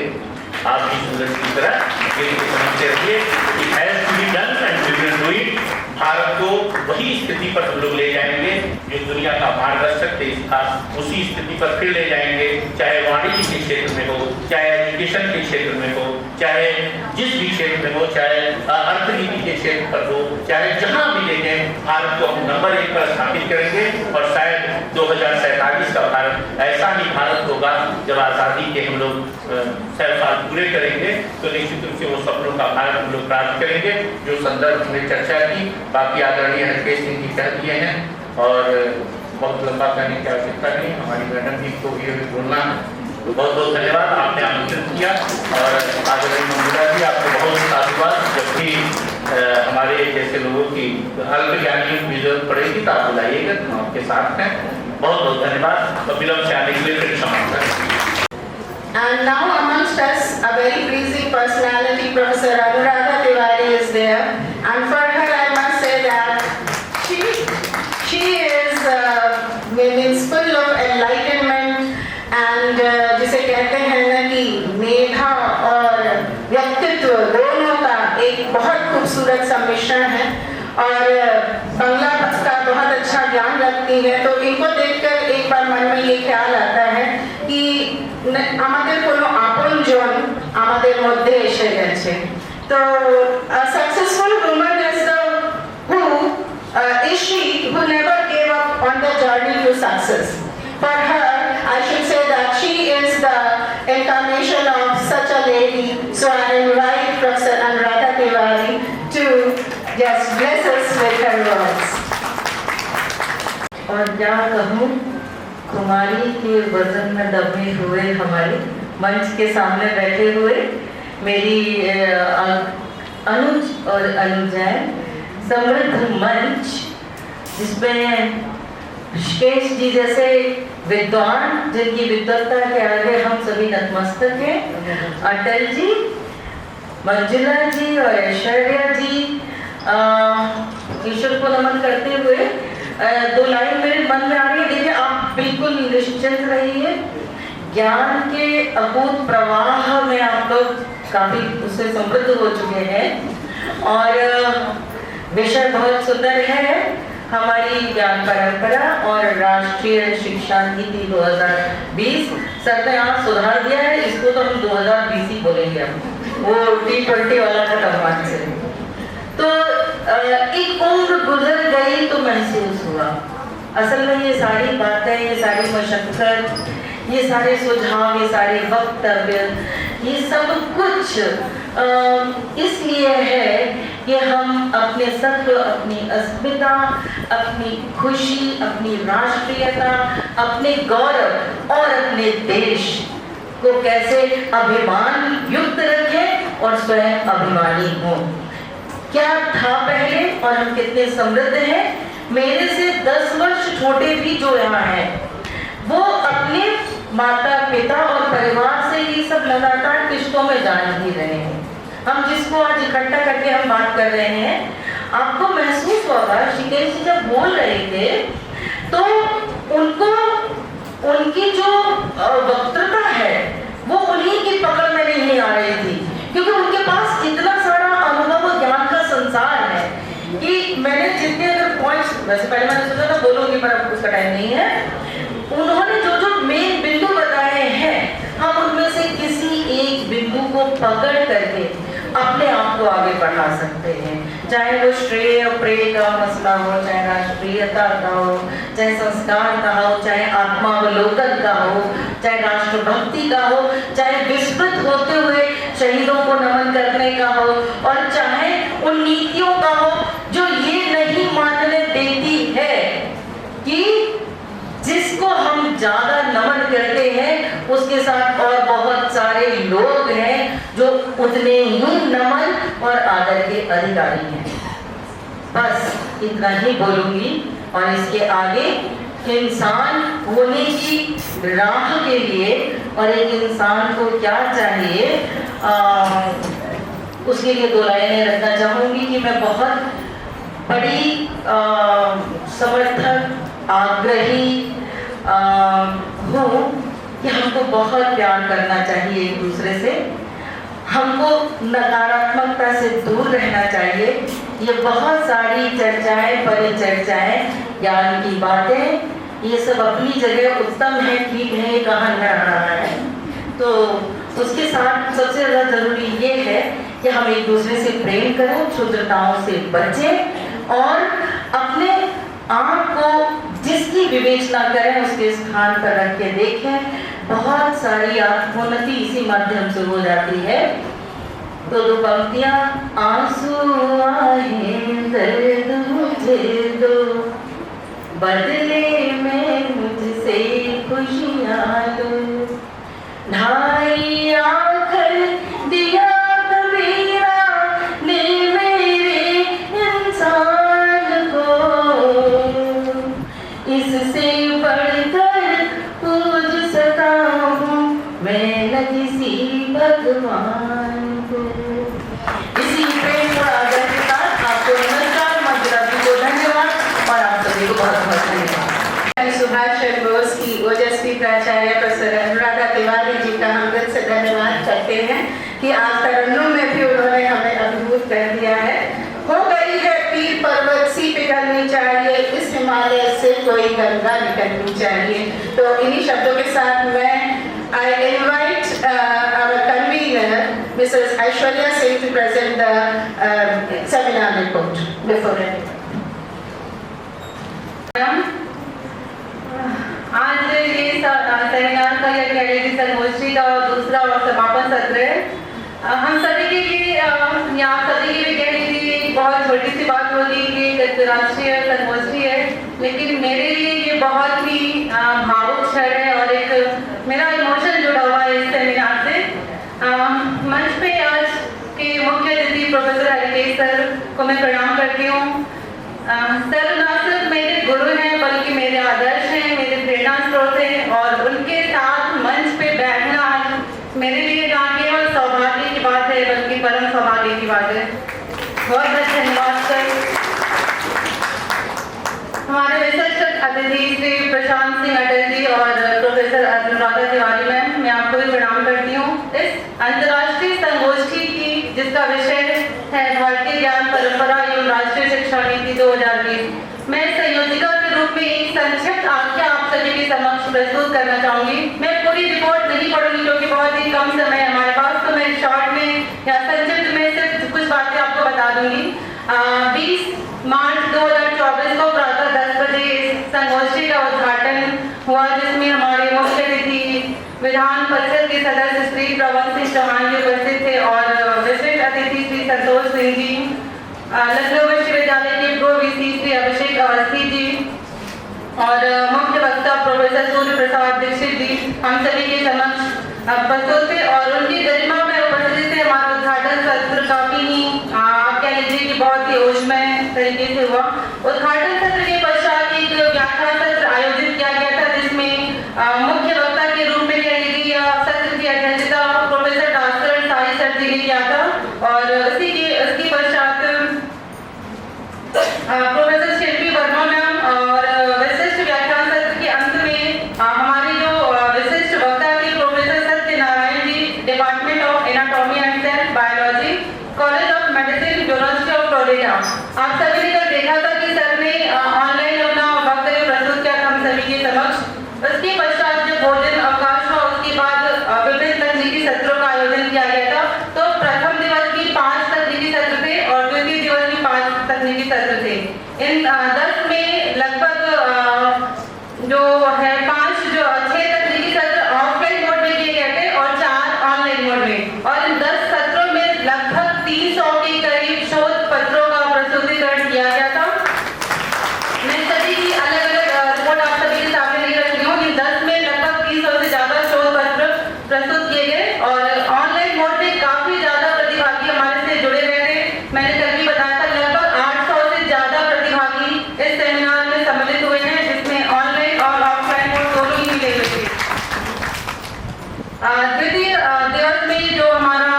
आप भी सूरज की तरह गिर के संभलते रहिए। It has to be done and we will do it। Bharat को वही स्थिति पर हम लोग ले जाएंगे जो दुनिया का मार्गदर्शक देश था, उसी स्थिति पर फिर ले जाएंगे, चाहे वाणिज्य के क्षेत्र में हो, चाहे एजुकेशन के क्षेत्र में हो, चाहे जिस भी क्षेत्र में हो, चाहे अर्थनीति के क्षेत्र पर हो, चाहे जहां भी देखें, भारत को हम नंबर 1 पर स्थापित करेंगे। और शायद 2047 का भारत ऐसा ही भारत होगा जब आजादी के हम लोग 100 साल पूरे करेंगे तो निश्चित रूप से वो सपनों का भारत हम लोग प्राप्त करेंगे जो संदर्भ में चर्चा की। बाकी आदरणीय हरकेश सिंह जी कह दिए हैं और बहुत लंबा करने की आवश्यकता नहीं। हमारी मैडम जी को भी बोलना तो बहुत बहुत धन्यवाद, आपने आमंत्रित किया। और आदरणीय मंजुला जी आपको बहुत साधुवाद। जब भी हमारे जैसे लोगों की अल्प ज्ञानियों की जरूरत पड़ेगी तो आप बुलाइएगा, हम आपके साथ हैं। बहुत बहुत धन्यवाद और विलंब से आने के लिए फिर क्षमा करें। And now amongst us, a very pleasing personality, Professor Anuradha Tiwari is there. And for her, I must say that she is means full of enlightenment and खूबसूरत सम्मिश्रण है और बंगला का बहुत अच्छा ज्ञान रखती है। तो इनको देखकर एक बार मन में ये ख्याल आता है कि আমাদের কোনো আপনজন আমাদের মধ্যে এসে গেছে। তো successful woman is the who is she who never gave up on the journey to success. For her, I should say that she is the incarnation of such a lady. So I invite Professor Anuradha Tiwari to just bless us with her words. और क्या कहूँ, कुमारी के वजन में दबे हुए हमारे मंच के सामने बैठे हुए मेरी अनुज और अनुजाएं, समृद्ध मंच जिसमें ऋषिकेश जी जैसे विद्वान जिनकी विद्वत्ता के आगे हम सभी नतमस्तक हैं, अटल जी, मंजुला जी और ऐश्वर्या जी, ईश्वर को नमन करते हुए दो लाइन मेरे मन में आ रही है। देखिए, आप बिल्कुल निश्चिंत रहिए, ज्ञान के अकूत प्रवाह में आप लोग काफी उससे समृद्ध हो चुके हैं और विषय बहुत सुंदर है, हमारी ज्ञान परंपरा और राष्ट्रीय शिक्षा नीति 2020। सर ने आप सुधार दिया है, इसको तो हम 2020 ही बोलेंगे, वो T20 वाला खत्म बात से। तो एक उम्र गुजर गई तो महसूस हुआ, असल में ये सारी बातें, ये सारी मशक्कत, ये सारे सुझाव, ये सारे वक्तव्य, ये सब कुछ इसलिए है कि हम अपने सत्व, अपनी अस्मिता, अपनी खुशी, अपनी राष्ट्रीयता, अपने गौरव और अपने देश को कैसे अभिमान युक्त रखें और स्वयं अभिमानी हों। क्या था पहले और हम कितने समृद्ध हैं। मेरे से 10 वर्ष छोटे भी जो यहाँ हैं, वो अपने माता पिता और परिवार से ये सब लगातार किश्तों में जान ही रहे हैं। हम जिसको आज इकट्ठा करके हम बात कर रहे हैं, आपको महसूस होगा ऋषिकेश जी जब बोल रहे थे तो उनको उनकी जो वक्तृता है वो उन्हीं की पकड़ में नहीं आ रही थी, क्योंकि उनके पास इतना सारा अनुभव और ज्ञान का संसार है कि मैंने जितने अगर पॉइंट्स, वैसे पहले मैंने सोचा था बोलूंगी पर अब उसका टाइम नहीं है, उन्होंने जो जो मेन बिंदु बताए हैं हम उनमें से किसी एक बिंदु को पकड़ करके अपने आप को आगे बढ़ा सकते हैं। चाहे वो श्रेय प्रेय का मसला हो, चाहे राष्ट्रीयता का हो, चाहे संस्कार का हो, चाहे आत्मावलोकन का हो, चाहे राष्ट्रभक्ति का हो, चाहे विस्मृत होते हुए शहीदों को नमन करने का हो, और चाहे उन नीतियों का हो जो ये नहीं मानने देती है कि जिसको हम ज्यादा नमन करते हैं उसके साथ और बहुत सारे लोग हैं जो उतने ही नमन और आदर के अधिकारी हैं। बस इतना ही बोलूंगी और इसके आगे इंसान होने की राह के लिए और एक इंसान को क्या चाहिए उसके लिए 2 लाइनें रखना चाहूंगी कि मैं बहुत बड़ी समर्थक आग्रही हूँ कि हमको बहुत प्यार करना चाहिए एक दूसरे से, हमको नकारात्मकता से दूर रहना चाहिए। ये बहुत सारी चर्चाएं, परिचर्चाएं, ज्ञान की बातें, ये सब अपनी जगह उत्तम है, ठीक है, ये कहा जा रहा है। तो उसके साथ सबसे ज़्यादा जरूरी ये है कि हम एक दूसरे से प्रेम करें, क्षुद्रताओं से बचें और अपने आप को जिसकी विवेचना करें उसके स्थान पर रख के देखें। बहुत सारी आत्मोन्नति इसी माध्यम से हो जाती है। तो 2 पंक्तियां, आंसू आए दर्द मुझे दो, बदले में मुझसे खुशियां लो, ढाई आखर दिया कबीरा ने मेरे इंसान को, इससे बढ़कर पूज सका हूँ मैं न किसी भगवान को। इसी प्रेम और आदर के साथ आपको नमस्कार, मंजुला जी को धन्यवाद और आप सभी को बहुत बहुत धन्यवाद। सुभाष चंद्र बोस की ओजस्वी प्राचार्य प्रोफेसर निकलनी चाहिए, इस हिमालय से कोई गंगा निकलनी चाहिए। तो इन्हीं शब्दों के साथ मैं I invite our convener, Mrs. Aishwarya Singh, to present the seminar report before it. आज ये सेमिनार का या कैडेट संगोष्ठी का दूसरा और समापन सत्र है। हम सभी के लिए यहाँ सभी के लिए कह रही थी बहुत छोटी सी बात होगी कि अंतर्राष्ट्रीय संगोष्ठी है, लेकिन मेरे लिए ये बहुत ही भावुक क्षण है और एक मेरा इमोशन जुड़ा हुआ है इस सेमिनार से। मंच पे आज के मुख्य अतिथि प्रोफेसर हरिकेश सर को मैं प्रणाम करती हूँ। सर न सिर्फ मेरे गुरु हैं बल्कि मेरे आदर्श हैं, मेरे प्रेरणा स्रोत हैं और उनके साथ मंच पे बैठना मेरे लिए ना केवल सौभाग्य की बात है बल्कि परम सौभाग्य की बात है। बहुत बहुत धन्यवाद सर। हमारे विशिष्ट अतिथि श्री प्रशांत सिंह अटल जी और प्रोफेसर अनुराधा तिवारी मैम, मैं आपको भी प्रणाम करती हूँ। इस अंतर्राष्ट्रीय संगोष्ठी की जिसका विषय है भारतीय ज्ञान परंपरा एवं राष्ट्रीय शिक्षा नीति 2020, मैं संयोजिका के रूप में एक संक्षिप्त आख्या आप सभी के समक्ष प्रस्तुत करना चाहूंगी। मैं पूरी रिपोर्ट नहीं पढ़ूंगी क्योंकि बहुत ही कम समय है हमारे पास, तो मैं शॉर्ट में या संक्षिप्त में सिर्फ कुछ बातें आपको बता दूंगी। 20 मार्च 2024 को प्रातः 10 बजे इस संगोष्ठी का उद्घाटन हुआ, जिसमें हमारे मुख्य अतिथि विधान परिषद के सदस्य श्री प्रवंत सिंह चौहान जी उपस्थित थे और विशिष्ट अतिथि श्री संतोष सिंह जी, लखनऊ विश्वविद्यालय के पूर्व वीसी श्री अभिषेक अवस्थी जी और मुख्य वक्ता प्रोफेसर सूर्य प्रसाद दीक्षित जी हम सभी के समक्ष प्रस्तुत थे और उनकी गरिमा में उपस्थित थे। हमारा उद्घाटन सत्र काफी ही आप कह लीजिए कि बहुत ही ऊष्मय तरीके से हुआ। उद्घाटन सत्र के पश्चात एक व्याख्यान सत्र आयोजित किया गया था, जिसमें मुख्य वक्ता के रूप में कह लीजिए सत्र की अध्यक्षता प्रोफेसर डाक्टर साई सर जी ने किया था और उसके पश्चात प्रोफेसर शिल्पी वर्मा मैम और विशिष्ट व्याख्यान सत्र के अंत में हमारे जो विशिष्ट वक्ता थे professor Satyanarayan ji, department of anatomy and cell biology, college of medicine, university of Florida. आप सभी ने कल देखा था कि सर ने ऑनलाइन अपना वक्तव्य प्रस्तुत किया था हम सभी के समक्ष। उसके पश्चात जब भोजन अवकाश हुआ उसके बाद विभिन्न तकनीकी सत्रों का आयोजन किया गया था। तो प्रथम दिवस की 5 तकनीकी सत्र थे और द्वितीय दिवस की 5 तकनीकी सत्र थे। इन 10 में लगभग जो है 6 तकनीकी सत्र ऑफलाइन मोड में किए गए थे और 4 ऑनलाइन मोड में, और इन 10 सत्रों में लगभग 300 के करीब शोध पत्रों का प्रस्तुतिकरण किया गया था। मैं सभी की अलग अलग रिपोर्ट आप सभी के सामने नहीं रख रही हूँ। इन 10 में लगभग 300 से ज्यादा शोध पत्र प्रस्तुत किए गए और ऑनलाइन मोड में काफी ज्यादा प्रतिभागी हमारे से जुड़े हुए थे। मैंने कल भी बताया था लगभग 800 से ज्यादा प्रतिभागी इस सेमिनार में सम्मिलित हुए हैं, जिसमें ऑनलाइन और ऑफलाइन मोड दोनों ही मिले हुए थे। द्वितीय दिवस में जो हमारा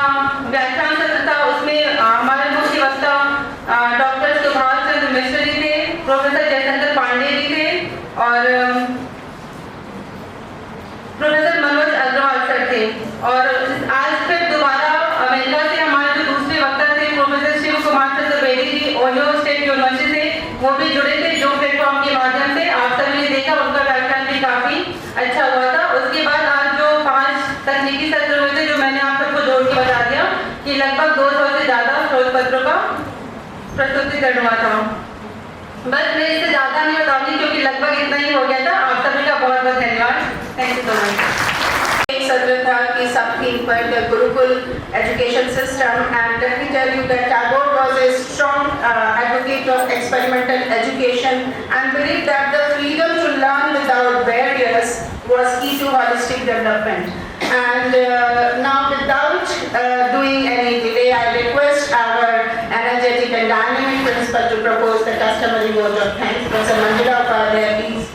व्याख्यान सत्र था उसमें हमारे मुख्य वक्ता डॉक्टर सुभाष चंद्र मिश्र जी थे, प्रोफेसर जयशंकर पांडे जी थे और प्रोफेसर मनोज अग्रवाल सर थे। और आज फिर दोबारा अमेरिका से हमारे जो दूसरे वक्ता थे professor Shiv Kumar Chaturvedi ji, Ohio state university से, वो भी जुड़े थे जो प्लेटफॉर्म के माध्यम से। आप सभी ने देखा उनका व्याख्यान भी काफी अच्छा हुआ था। उसके बाद आज जो 5 तकनीकी सत्र हुए थे, जो मैंने आप सबको जोड़ के बता दिया कि लगभग 200 से ज्यादा शोध पत्रों का प्रस्तुतिकरण हुआ था। बस मैं इससे ज्यादा नहीं बताऊंगी क्योंकि लगभग इतना ही हो गया था। आप सभी का बहुत बहुत धन्यवाद। Thank you so much. एक सत्र था कि सब थीम पर the Gurukul education system, and let me tell you that Tagore was a strong advocate of experimental education and believed that the freedom to learn without barriers was key to holistic development. And now, without doing any delay, I request our energetic and dynamic principal to propose the customary vote of thanks. Professor Manjula Upadhyay, please.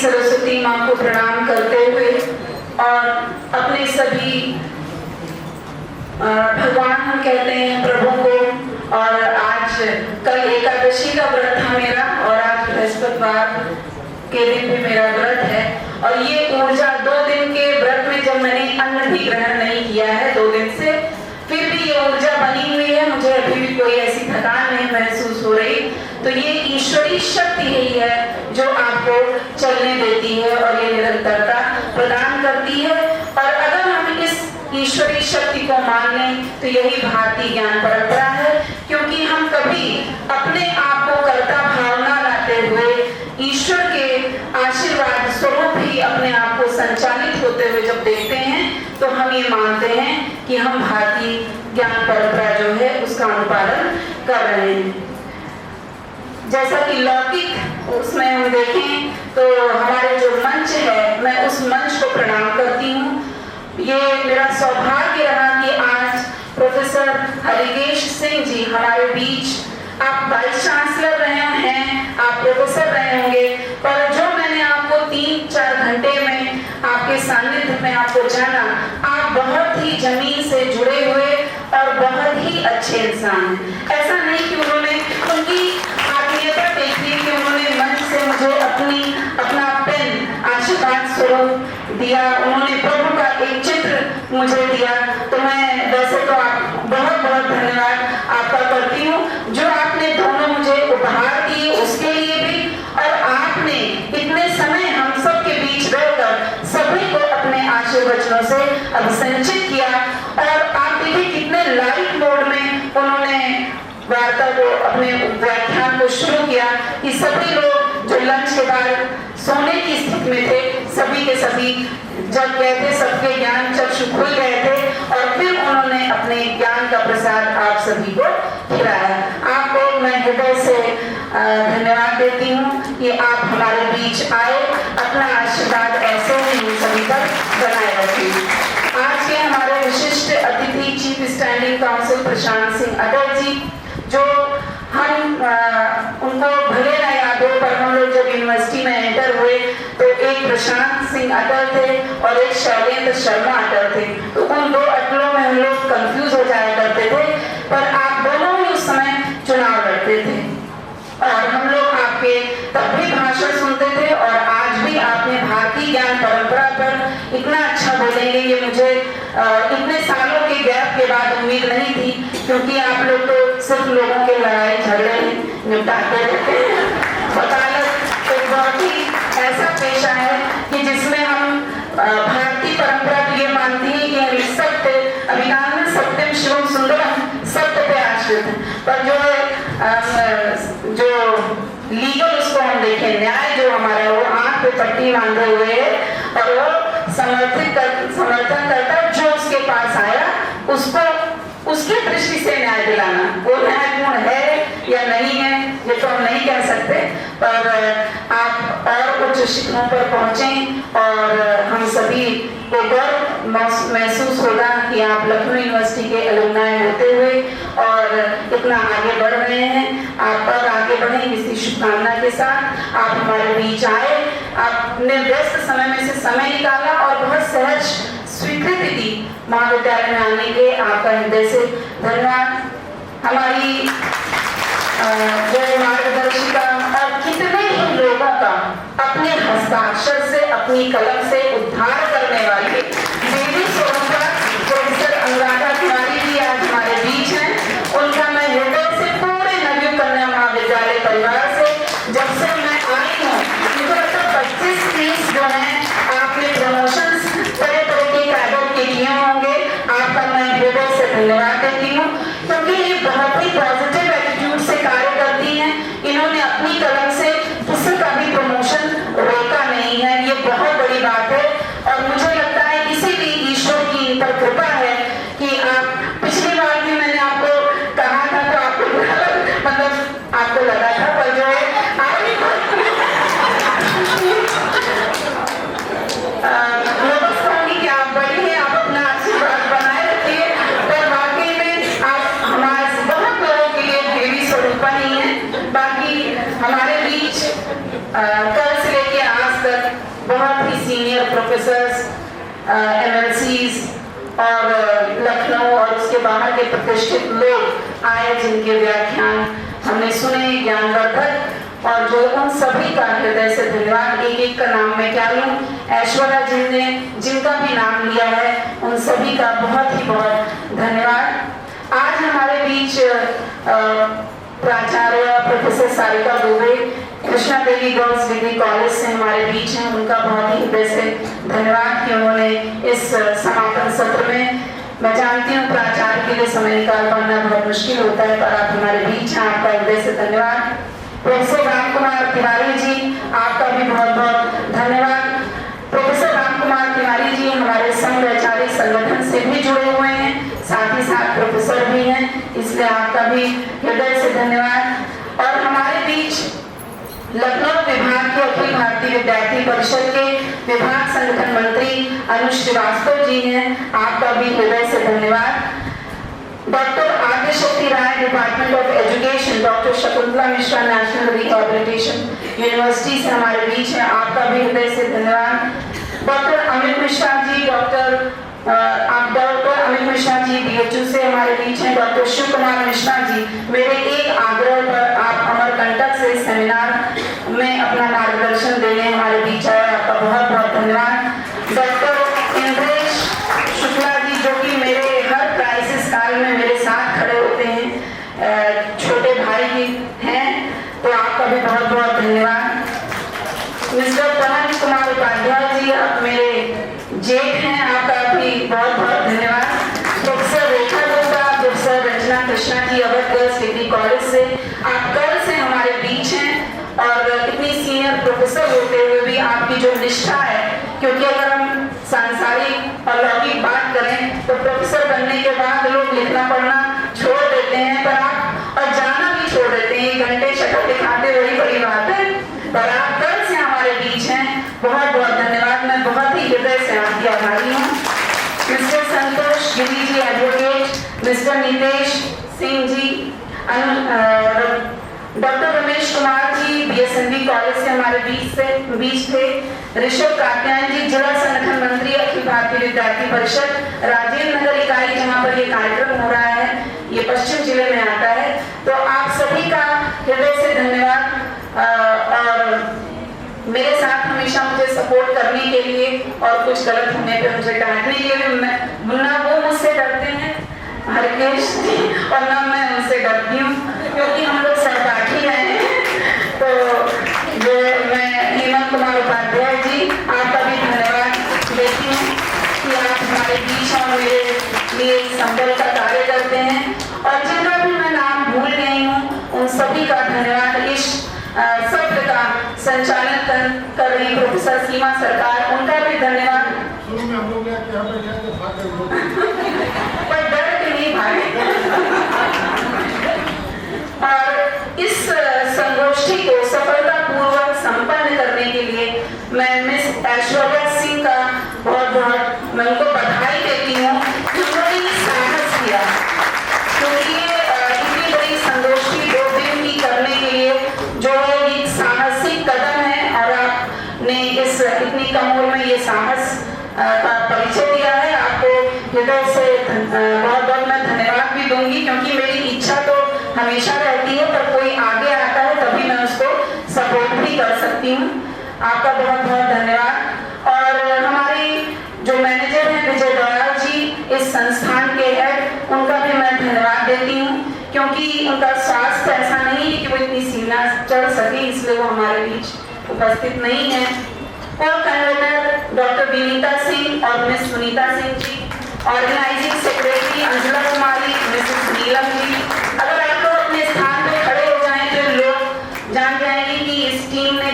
Saraswati माँ को प्रणाम करते हुए और अपने सभी भगवान हम कहते हैं प्रभु को, और आज कल एकादशी का व्रत था मेरा और आज बृहस्पतिवार के दिन भी मेरा व्रत है। और ये ऊर्जा 2 दिन के व्रत में जब मैंने अन्न भी ग्रहण नहीं किया है 2 दिन से, फिर भी ये ऊर्जा बनी हुई है है, मुझे अभी भी कोई ऐसी थकान नहीं महसूस हो रही। तो ये ईश्वरीय शक्ति यही है जो आपको चलने देती है और ये निरंतरता प्रदान करती है। और अगर हम इस ईश्वरीय शक्ति को मान लें तो यही भारतीय ज्ञान परंपरा है, क्योंकि हम कभी अपने आप को कर्ता भावना लाते हुए ईश्वर के आशीर्वाद स्वरूप ही अपने आप को संचालित होते हुए जब देखते हैं तो हम ये मानते हैं कि हम भारतीय ज्ञान परंपरा जो है उसका अनुपालन कर रहे हैं। जैसा कि लौकिक उसमें हम देखें तो हमारे जो मंच है, मैं उस मंच को प्रणाम करती हूँ। ये मेरा सौभाग्य रहा कि आज प्रोफेसर हरिकेश सिंह जी हमारे बीच, आप वाइस चांसलर रहे हैं, आप प्रोफेसर रहे होंगे, पर जो मैंने आपको 3-4 घंटे में आपके सानिध्य में आपको जाना, आप बहुत ही जमीन से जुड़े हुए और बहुत ही अच्छे इंसान हैं। ऐसा नहीं कि उन्होंने उनकी आत्मीयता देखी कि उन्होंने मंच से मुझे अपना पेन आशीर्वाद स्वरूप दिया, उन्होंने प्रभु का एक चित्र मुझे दिया। तो मैं वैसे तो आप बहुत बहुत धन्यवाद आपका करती हूँ जो आपने दोनों मुझे उपहार दिए उसके लिए भी, और आपने इतने समय हम सब के बीच रहकर सभी को अपने आशीर्वचनों से अभिसंचित किया। और आप देखिए कितने लाइट मोड में उन्होंने वार्ता को, अपने व्याख्यान को शुरू किया कि सभी लोग जो लंच के बाद सोने की स्थिति में थे, सभी के सभी जब गए थे सबके ज्ञान चक्षु खुल गए थे और फिर उन्होंने अपने ज्ञान का प्रसाद आप सभी को खिलाया। आपको मैं हृदय से धन्यवाद देती हूँ कि आप हमारे बीच आए, अपना आशीर्वाद ऐसे ही सभी पर बनाए रखें। आज के हमारे विशिष्ट अतिथि chief standing council Prashant Singh Atal ji, जो हम उनको भले ना याद हो, पर हम लोग जब यूनिवर्सिटी में एंटर हुए तो एक प्रशांत सिंह अटल थे और एक शैलेंद्र शर्मा अटल थे। तो उन दो अटलों में हम लोग कंफ्यूज हो जाया करते थे, पर आप दोनों ही उस समय चुनाव लड़ते थे और हम लोग आपके तब भी भाषण सुनते थे। और आज भी आपने भारतीय ज्ञान परंपरा पर इतना अच्छा बोलेंगे ये मुझे इतने सालों के गैप के बाद उम्मीद नहीं थी, क्योंकि आप लोग तो सिर्फ लोगों के लड़ाई झगड़े निपटाते रहते हैं। वकालत एक बहुत ही ऐसा पेशा है कि जिसमें हम भारतीय परंपरा तो ये मानती है कि सत्य अभिधान में सत्यम शिवम सुंदरम, सत्य पे आश्रित है, पर जो लीगल उसको हम देखें, न्याय जो हमारा वो आंख पे पट्टी बांधे हुए है और वो समर्थन करता जो उसके पास आया उसको उसकी दृष्टि से न्याय दिलाना, वो न्यायपूर्ण है या नहीं है ये तो हम नहीं कह सकते, पर आप और उच्च शिखरों पर पहुंचे और हम सभी को गर्व महसूस होगा कि आप लखनऊ यूनिवर्सिटी के अलुमनाई होते हुए और इतना आगे बढ़ रहे हैं। आप और आगे बढ़ें इसी शुभकामना के साथ आप हमारे बीच आए, आपने व्यस्त समय में से समय निकाला और बहुत सहज स्वीकृति दी महाविद्यालय में आने के, आपका हृदय से धन्यवाद। हमारी जो मार्गदर्शिका और कितने ही लोगों का अपने हस्ताक्षर से अपनी कलम से उद्धार करने वाली देवी स्वरूपा प्रोफेसर अनुराधा तिवारी जी आज हमारे बीच हैं। उनका मैं हृदय से पूरे नवयुग कन्या महाविद्यालय परिवार से जब से मैं आई हूँ मुझे लगता है 25-30 जो है आपने प्रमोशन तरह तरह के कैडर के किए होंगे, आपका मैं हृदय से धन्यवाद देती हूँ, क्योंकि ये बहुत ही पॉजिटिव एटीट्यूड से कार्य करती हैं। इन्होंने अपनी कलम से किसी का भी प्रमोशन रोका नहीं है, ये बहुत बड़ी बात है। और मुझे लगता है इसीलिए ईश्वर की इन पर कृपा है कि आप पिछली बार भी मैंने आपको कहा था तो आपको मतलब आपको लगा था, पर जो है कि आप बड़ी हैं, आप अपना आशीर्वाद बनाए रखिए। पर वाकई में आप हमारे बहुत लोगों के लिए देवी स्वरूपा ही हैं। बाकी हमारे बीच कल से लेके आज तक बहुत ही सीनियर प्रोफेसर्स, MLCs और लखनऊ और उसके बाहर के प्रतिष्ठित लोग आए जिनके व्याख्यान हमने सुने ज्ञानवर्धक, और जो उन सभी का हृदय से धन्यवाद। एक एक का नाम मैं क्या लूं, ऐश्वर्या जी ने जिनका भी नाम लिया है उन सभी का बहुत ही बहुत धन्यवाद। आज हमारे बीच प्राचार्य प्रोफेसर सारिका दुबे कृष्णा देवी गर्ल्स डिग्री कॉलेज से हमारे बीच हैं। उनका बहुत ही हृदय से धन्यवाद कि उन्होंने इस समापन सत्र में, मैं जानती हूँ प्राचार्य के लिए समय निकाल पाना बहुत मुश्किल होता है, पर आप हमारे बीच हैं, आपका हृदय से धन्यवाद। प्रोफेसर राम कुमार तिवारी जी, आपका भी बहुत बहुत धन्यवाद। प्रोफेसर राम कुमार तिवारी जी हमारे संघ वैचारिक संगठन से भी जुड़े हुए हैं, साथ ही साथ प्रोफेसर भी हैं, इसलिए आपका भी हृदय से धन्यवाद। और हमारे बीच लखनऊ विभाग के अखिल भारतीय विद्यार्थी परिषद के विभाग संगठन मंत्री अनुज श्रीवास्तव जी हैं, आपका भी हृदय से धन्यवाद। Doctor Adishakti Rai department of education, doctor Shakuntala Mishra national rehabilitation university से हमारे बीच है, आपका भी हृदय से धन्यवाद। Doctor Amit Mishra ji, doctor Amit Mishra ji BHU से हमारे बीच हैं। डॉक्टर शिव कुमार मिश्रा जी, मेरे एक आग्रह पर आप अमरकंटक से सेमिनार में अपना मार्गदर्शन देने हमारे बीच आए, आपका बहुत बहुत धन्यवाद। डॉक्टर इंद्रेश शुक्ला जी, जो कि मेरे हर क्राइसिस काल में मेरे साथ खड़े होते हैं, छोटे भाई भी हैं, तो आपका भी बहुत बहुत धन्यवाद। मिस्टर पवन कुमार उपाध्याय जी, आप मेरे जेठ हैं, आपका भी बहुत बहुत धन्यवाद। प्रोफेसर रेखा गुप्ता, प्रोफेसर रचना Krishna ji Awadh girls degree college से, आप कल से हमारे बीच हैं, और इतनी सीनियर प्रोफेसर होते हुए भी आपकी जो निष्ठा है, क्योंकि अगर हम सांसारिक और लौकिक बात करें तो प्रोफेसर बनने के बाद लोग लिखना पढ़ना छोड़ देते हैं, पर आप और जाना भी छोड़ देते हैं, 1 घंटे शक्ल दिखाते वही बड़ी बात है, पर आप कल से हमारे बीच हैं, बहुत बहुत धन्यवाद। मैं बहुत ही हृदय से आपकी आभारी हूँ। मिस्टर संतोष Giri ji advocate, mister Nitesh Singh ji, doctor Ramesh Kumar ji BSNB college से हमारे बीच थे। ऋषभ कात्यायन जी, जिला संगठन मंत्री अखिल भारतीय विद्यार्थी परिषद राजेंद्र नगर इकाई, जहाँ पर ये कार्यक्रम हो रहा है, ये पश्चिम जिले में आता है, तो आप सभी का हृदय से धन्यवाद। और मेरे साथ हमेशा मुझे सपोर्ट करने के लिए और कुछ गलत होने पे मुझे डांटने के लिए, ना वो मुझसे डरते हैं हरकेश जी, और ना मैं उनसे डरती हूँ, क्योंकि हम लोग सहपाठी हैं। तो जो मैं हेमंत कुमार उपाध्याय जी, आपका भी धन्यवाद देती हूँ कि आप हमारे बीच और मेरे लिए संबल का कार्य करते हैं। और जिनका भी मैं नाम भूल गई हूँ, उन सभी का धन्यवाद। इस सत्र का संचालन कर रही प्रोफेसर सीमा सरकार, उनका भी धन्यवाद। पर डर के नहीं भागे। और इस संगोष्ठी को सफलतापूर्वक संपन्न करने के लिए मैं मिस ऐश्वर्या सिंह का बहुत बहुत मैं उनको बधाई देती हूँ, उन्होंने साहस किया, क्योंकि इतनी बड़ी संगोष्ठी 2 दिन की करने के लिए जो एक साहसिक कदम है, और आपने इस इतनी कम उम्र में ये साहस का परिचय दिया है, आपको हृदय से बहुत बहुत मैं धन्यवाद भी दूंगी, क्योंकि मेरी इच्छा तो हमेशा रहती है, पर कोई आगे आता है तभी मैं उसको सपोर्ट भी कर सकती हूँ। आपका बहुत बहुत धन्यवाद। और हमारी जो मैनेजर हैं विजय दयाल जी, इस संस्थान के हेड, उनका भी मैं धन्यवाद देती हूँ, क्योंकि उनका स्वास्थ्य ऐसा नहीं है कि वो इतनी सीढ़ियां चढ़ सके, इसलिए वो हमारे बीच उपस्थित नहीं है। और कन्वेटर डॉक्टर विनीता सिंह और miss Sunita Singh ji, organising secretary Anjula Kumari, Mrs Neelam ji. अगर आप लोग अपने स्थान पर खड़े हो जाएं तो लोग जान जाएंगे कि इस टीम ने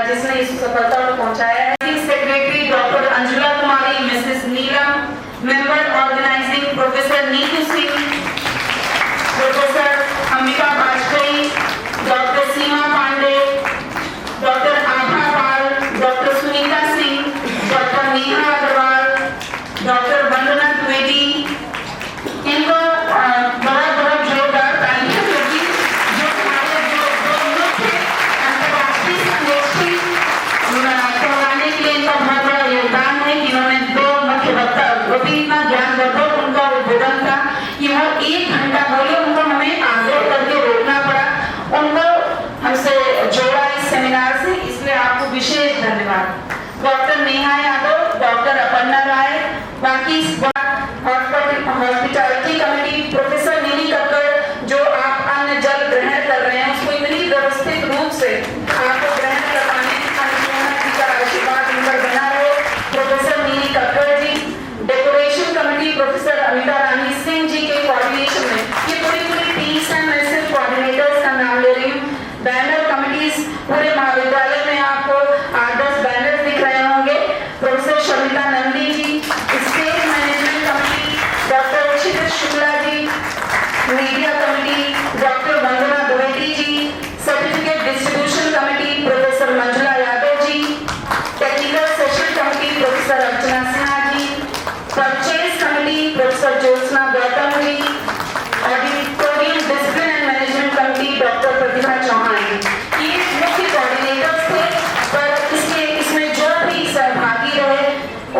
जिसने इस सफलता को पहुंचाया है। Secretary doctor Anjula Kumari, Mrs Neelam, member organising professor Neetu Singh, professor Ambika Vajpayee, doctor Seema Pandey, doctor Abha Pal, doctor Sunita Singh, doctor Neha Agarwal, doctor Vandana Dwivedi, इनको बहुत बहुत जोरदार तालियां, क्योंकि जो हमारे जो मुख्य अंतर्राष्ट्रीय संगोष्ठी करवाने के लिए इनका बहुत बड़ा योगदान है, कि इन्होंने 2 मुख्य वक्ता, वो भी इतना ज्ञानवर्धक उनका उद्बोधन था कि वो 1 घंटा बोले, उनको हमें आग्रह करके रोकना पड़ा, उनको हमसे जोड़ा इस सेमिनार से, इसलिए आपको विशेष धन्यवाद। डॉक्टर नेहा यादव, डॉक्टर अपर्णा राय, बाकी हॉस्पिटैलिटी कमेटी, प्रोफेसर सामान्य जल ग्रहण कर रहे हैं उसको इतनी व्यवस्थित रूप से आपको ग्रहण करवाने जी का आशीर्वाद उन पर बना रहे। प्रोफेसर नीली Kakkar ji, decoration committee professor Amita रानी सिंह जी के कोऑर्डिनेशन में, ये पूरी टीम्स हैं, मैं सिर्फ कोऑर्डिनेटर्स का नाम ले रही हूँ। बैनर कमिटीज पूरे महाविद्यालय में आपको 8-10 बैनर दिख रहे होंगे। Professor Shamita Nandi ji, stage management committee doctor Kshitij Shukla ji, media committee doctor Vandana Dwivedi ji, certificate distribution committee professor Manjula Yadav ji, technical session committee professor Archana Sinha ji, purchase committee professor Jyotsna Gautam ji, auditorium discipline and management committee doctor Pratibha Chauhan ji. ये मुख्य कोऑर्डिनेटर्स थे, पर इसमें जो भी सहभागी रहे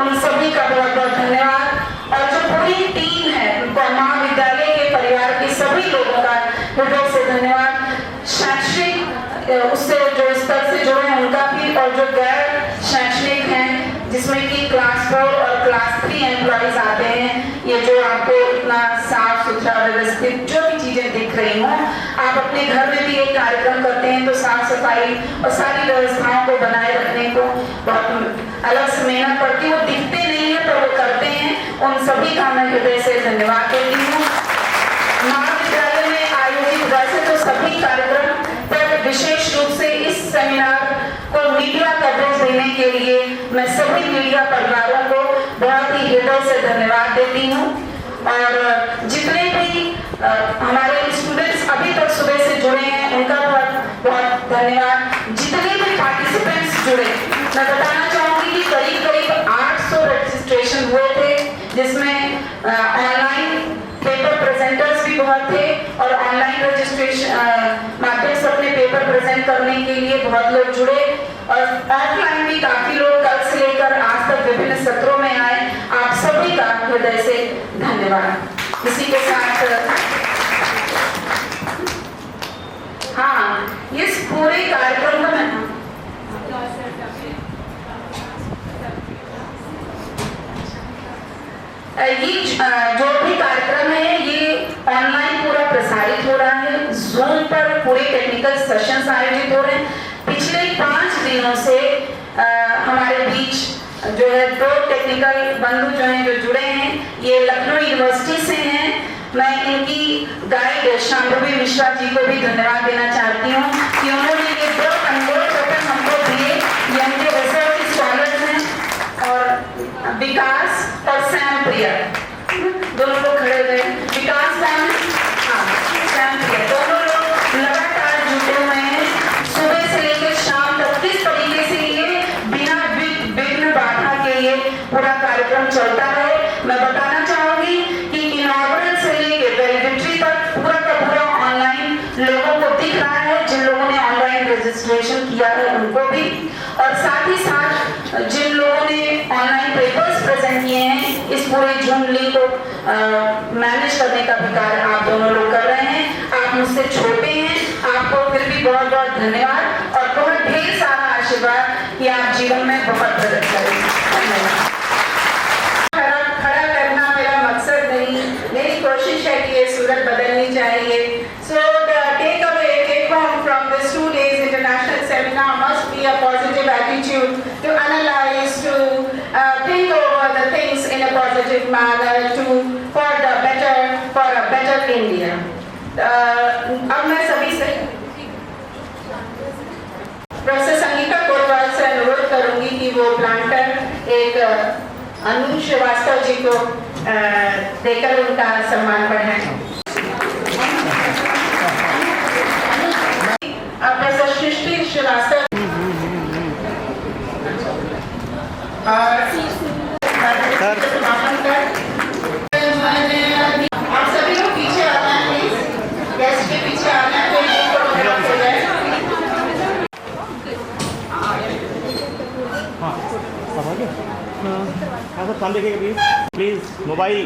उन सभी का बहुत बहुत धन्यवाद। और जो पूरी टीम है महाविद्यालय के परिवार के सभी लोगों का हृदय से धन्यवाद। शैक्षणिक उससे जो स्तर से जुड़े हैं उनका भी, और जो गैर शैक्षणिक हैं जिसमें कि क्लास 4 और क्लास 3 एम्प्लॉइज आते हैं, ये जो आपको इतना साफ सुथरा व्यवस्थित जो भी चीजें दिख रही हों, आप अपने घर में भी एक कार्यक्रम करते हैं तो साफ सफाई और सारी व्यवस्थाओं को बनाए रखने को बहुत अलग से मेहनत पड़ती है। वो दिखते नहीं है पर वो करते हैं, उन सभी का मैं हृदय से धन्यवाद देती हूँ। महाविद्यालय में आयोजित वैसे तो सभी कार्यक्रम, पर विशेष रूप से इस सेमिनार को मीडिया कवरेज देने के लिए मैं सभी मीडिया परिवारों को बहुत ही हृदय से धन्यवाद देती हूँ। और जितने भी हमारे स्टूडेंट्स अभी तक सुबह से जुड़े हैं उनका बहुत बहुत धन्यवाद। जितने भी पार्टिसिपेंट्स जुड़े, मैं बताना चाहूंगी कि करीब 800 रजिस्ट्रेशन हुए थे, जिसमें ऑनलाइन पेपर प्रेजेंटर्स भी बहुत थे और ऑनलाइन रजिस्ट्रेशन माध्यम से अपने पेपर प्रेजेंट करने के लिए बहुत लोग जुड़े, और ऑफलाइन भी काफी लोग कल से लेकर आज तक विभिन्न सत्रों में आए। आप सभी का हृदय से धन्यवाद। इसी के साथ हाँ, इस पूरे कार्यक्रम को मैं ये जो भी कार्यक्रम है ये ऑनलाइन पूरा प्रसारित हो रहा है। जूम पर पूरे टेक्निकल सेशंस आयोजित हो रहे हैं। पिछले 5 दिनों से हमारे बीच जो है 2 टेक्निकल बंधु जो हैं जो जुड़े हैं, ये लखनऊ यूनिवर्सिटी से हैं। मैं इनकी गाइड शांभवी मिश्रा जी को भी धन्यवाद देना चाहती हूँ कि उन्होंने ये 2 अनमोल रत्न हमको दिए। ये उनके रिसर्च स्कॉलर्स हैं, और विकास और सैम प्रिया, दोनों लोग खड़े हुए। विकास सैम प्रिया दोनों लोग लगातार जुटे हुए हैं, सुबह से लेकर शाम तक। किस तरीके से ये बिना विघ्न बाधा के ये पूरा कार्यक्रम चलता है, मैं बताना चाहूंगी कि इनॉग्रेशन से लेकर वैलिडिटी तक पूरा का पूरा ऑनलाइन लोगों को दिख रहा है। जिन लोगों ने ऑनलाइन रजिस्ट्रेशन किया है उनको भी, और साथ ही साथ जिन लोगों ने ऑनलाइन पेपर्स प्रेजेंट किए हैं, इस पूरे जूम लिंक को मैनेज करने का भी कार्य आप दोनों लोग कर रहे हैं। आप मुझसे छोटे हैं, आपको फिर भी बहुत बहुत धन्यवाद और बहुत ढेर सारा आशीर्वाद कि आप जीवन में बहुत प्रगति करें। धन्यवाद। खड़ा करना मेरा मकसद नहीं, मेरी कोशिश है कि ये सूरत बदलनी चाहिए। So the take home from this 2 days international seminar must be a positive attitude to analyze, to think over the things in a positive manner, for a better India. अब मैं सभी से प्रोफेसर संगीता कोतवाल से अनुरोध करूंगी कि वो प्लांटर एक अनु श्रीवास्तव जी को देकर उनका सम्मान बढ़ाएं। प्रोफेसर सृष्टि श्रीवास्तव और समापन कर आप सभी लोग पीछे आना है, प्लीज गेस्ट के पीछे आना है, कोई फोटोग्राफ हो जाए। हाँ, सामने देखिएगा प्लीज, मोबाइल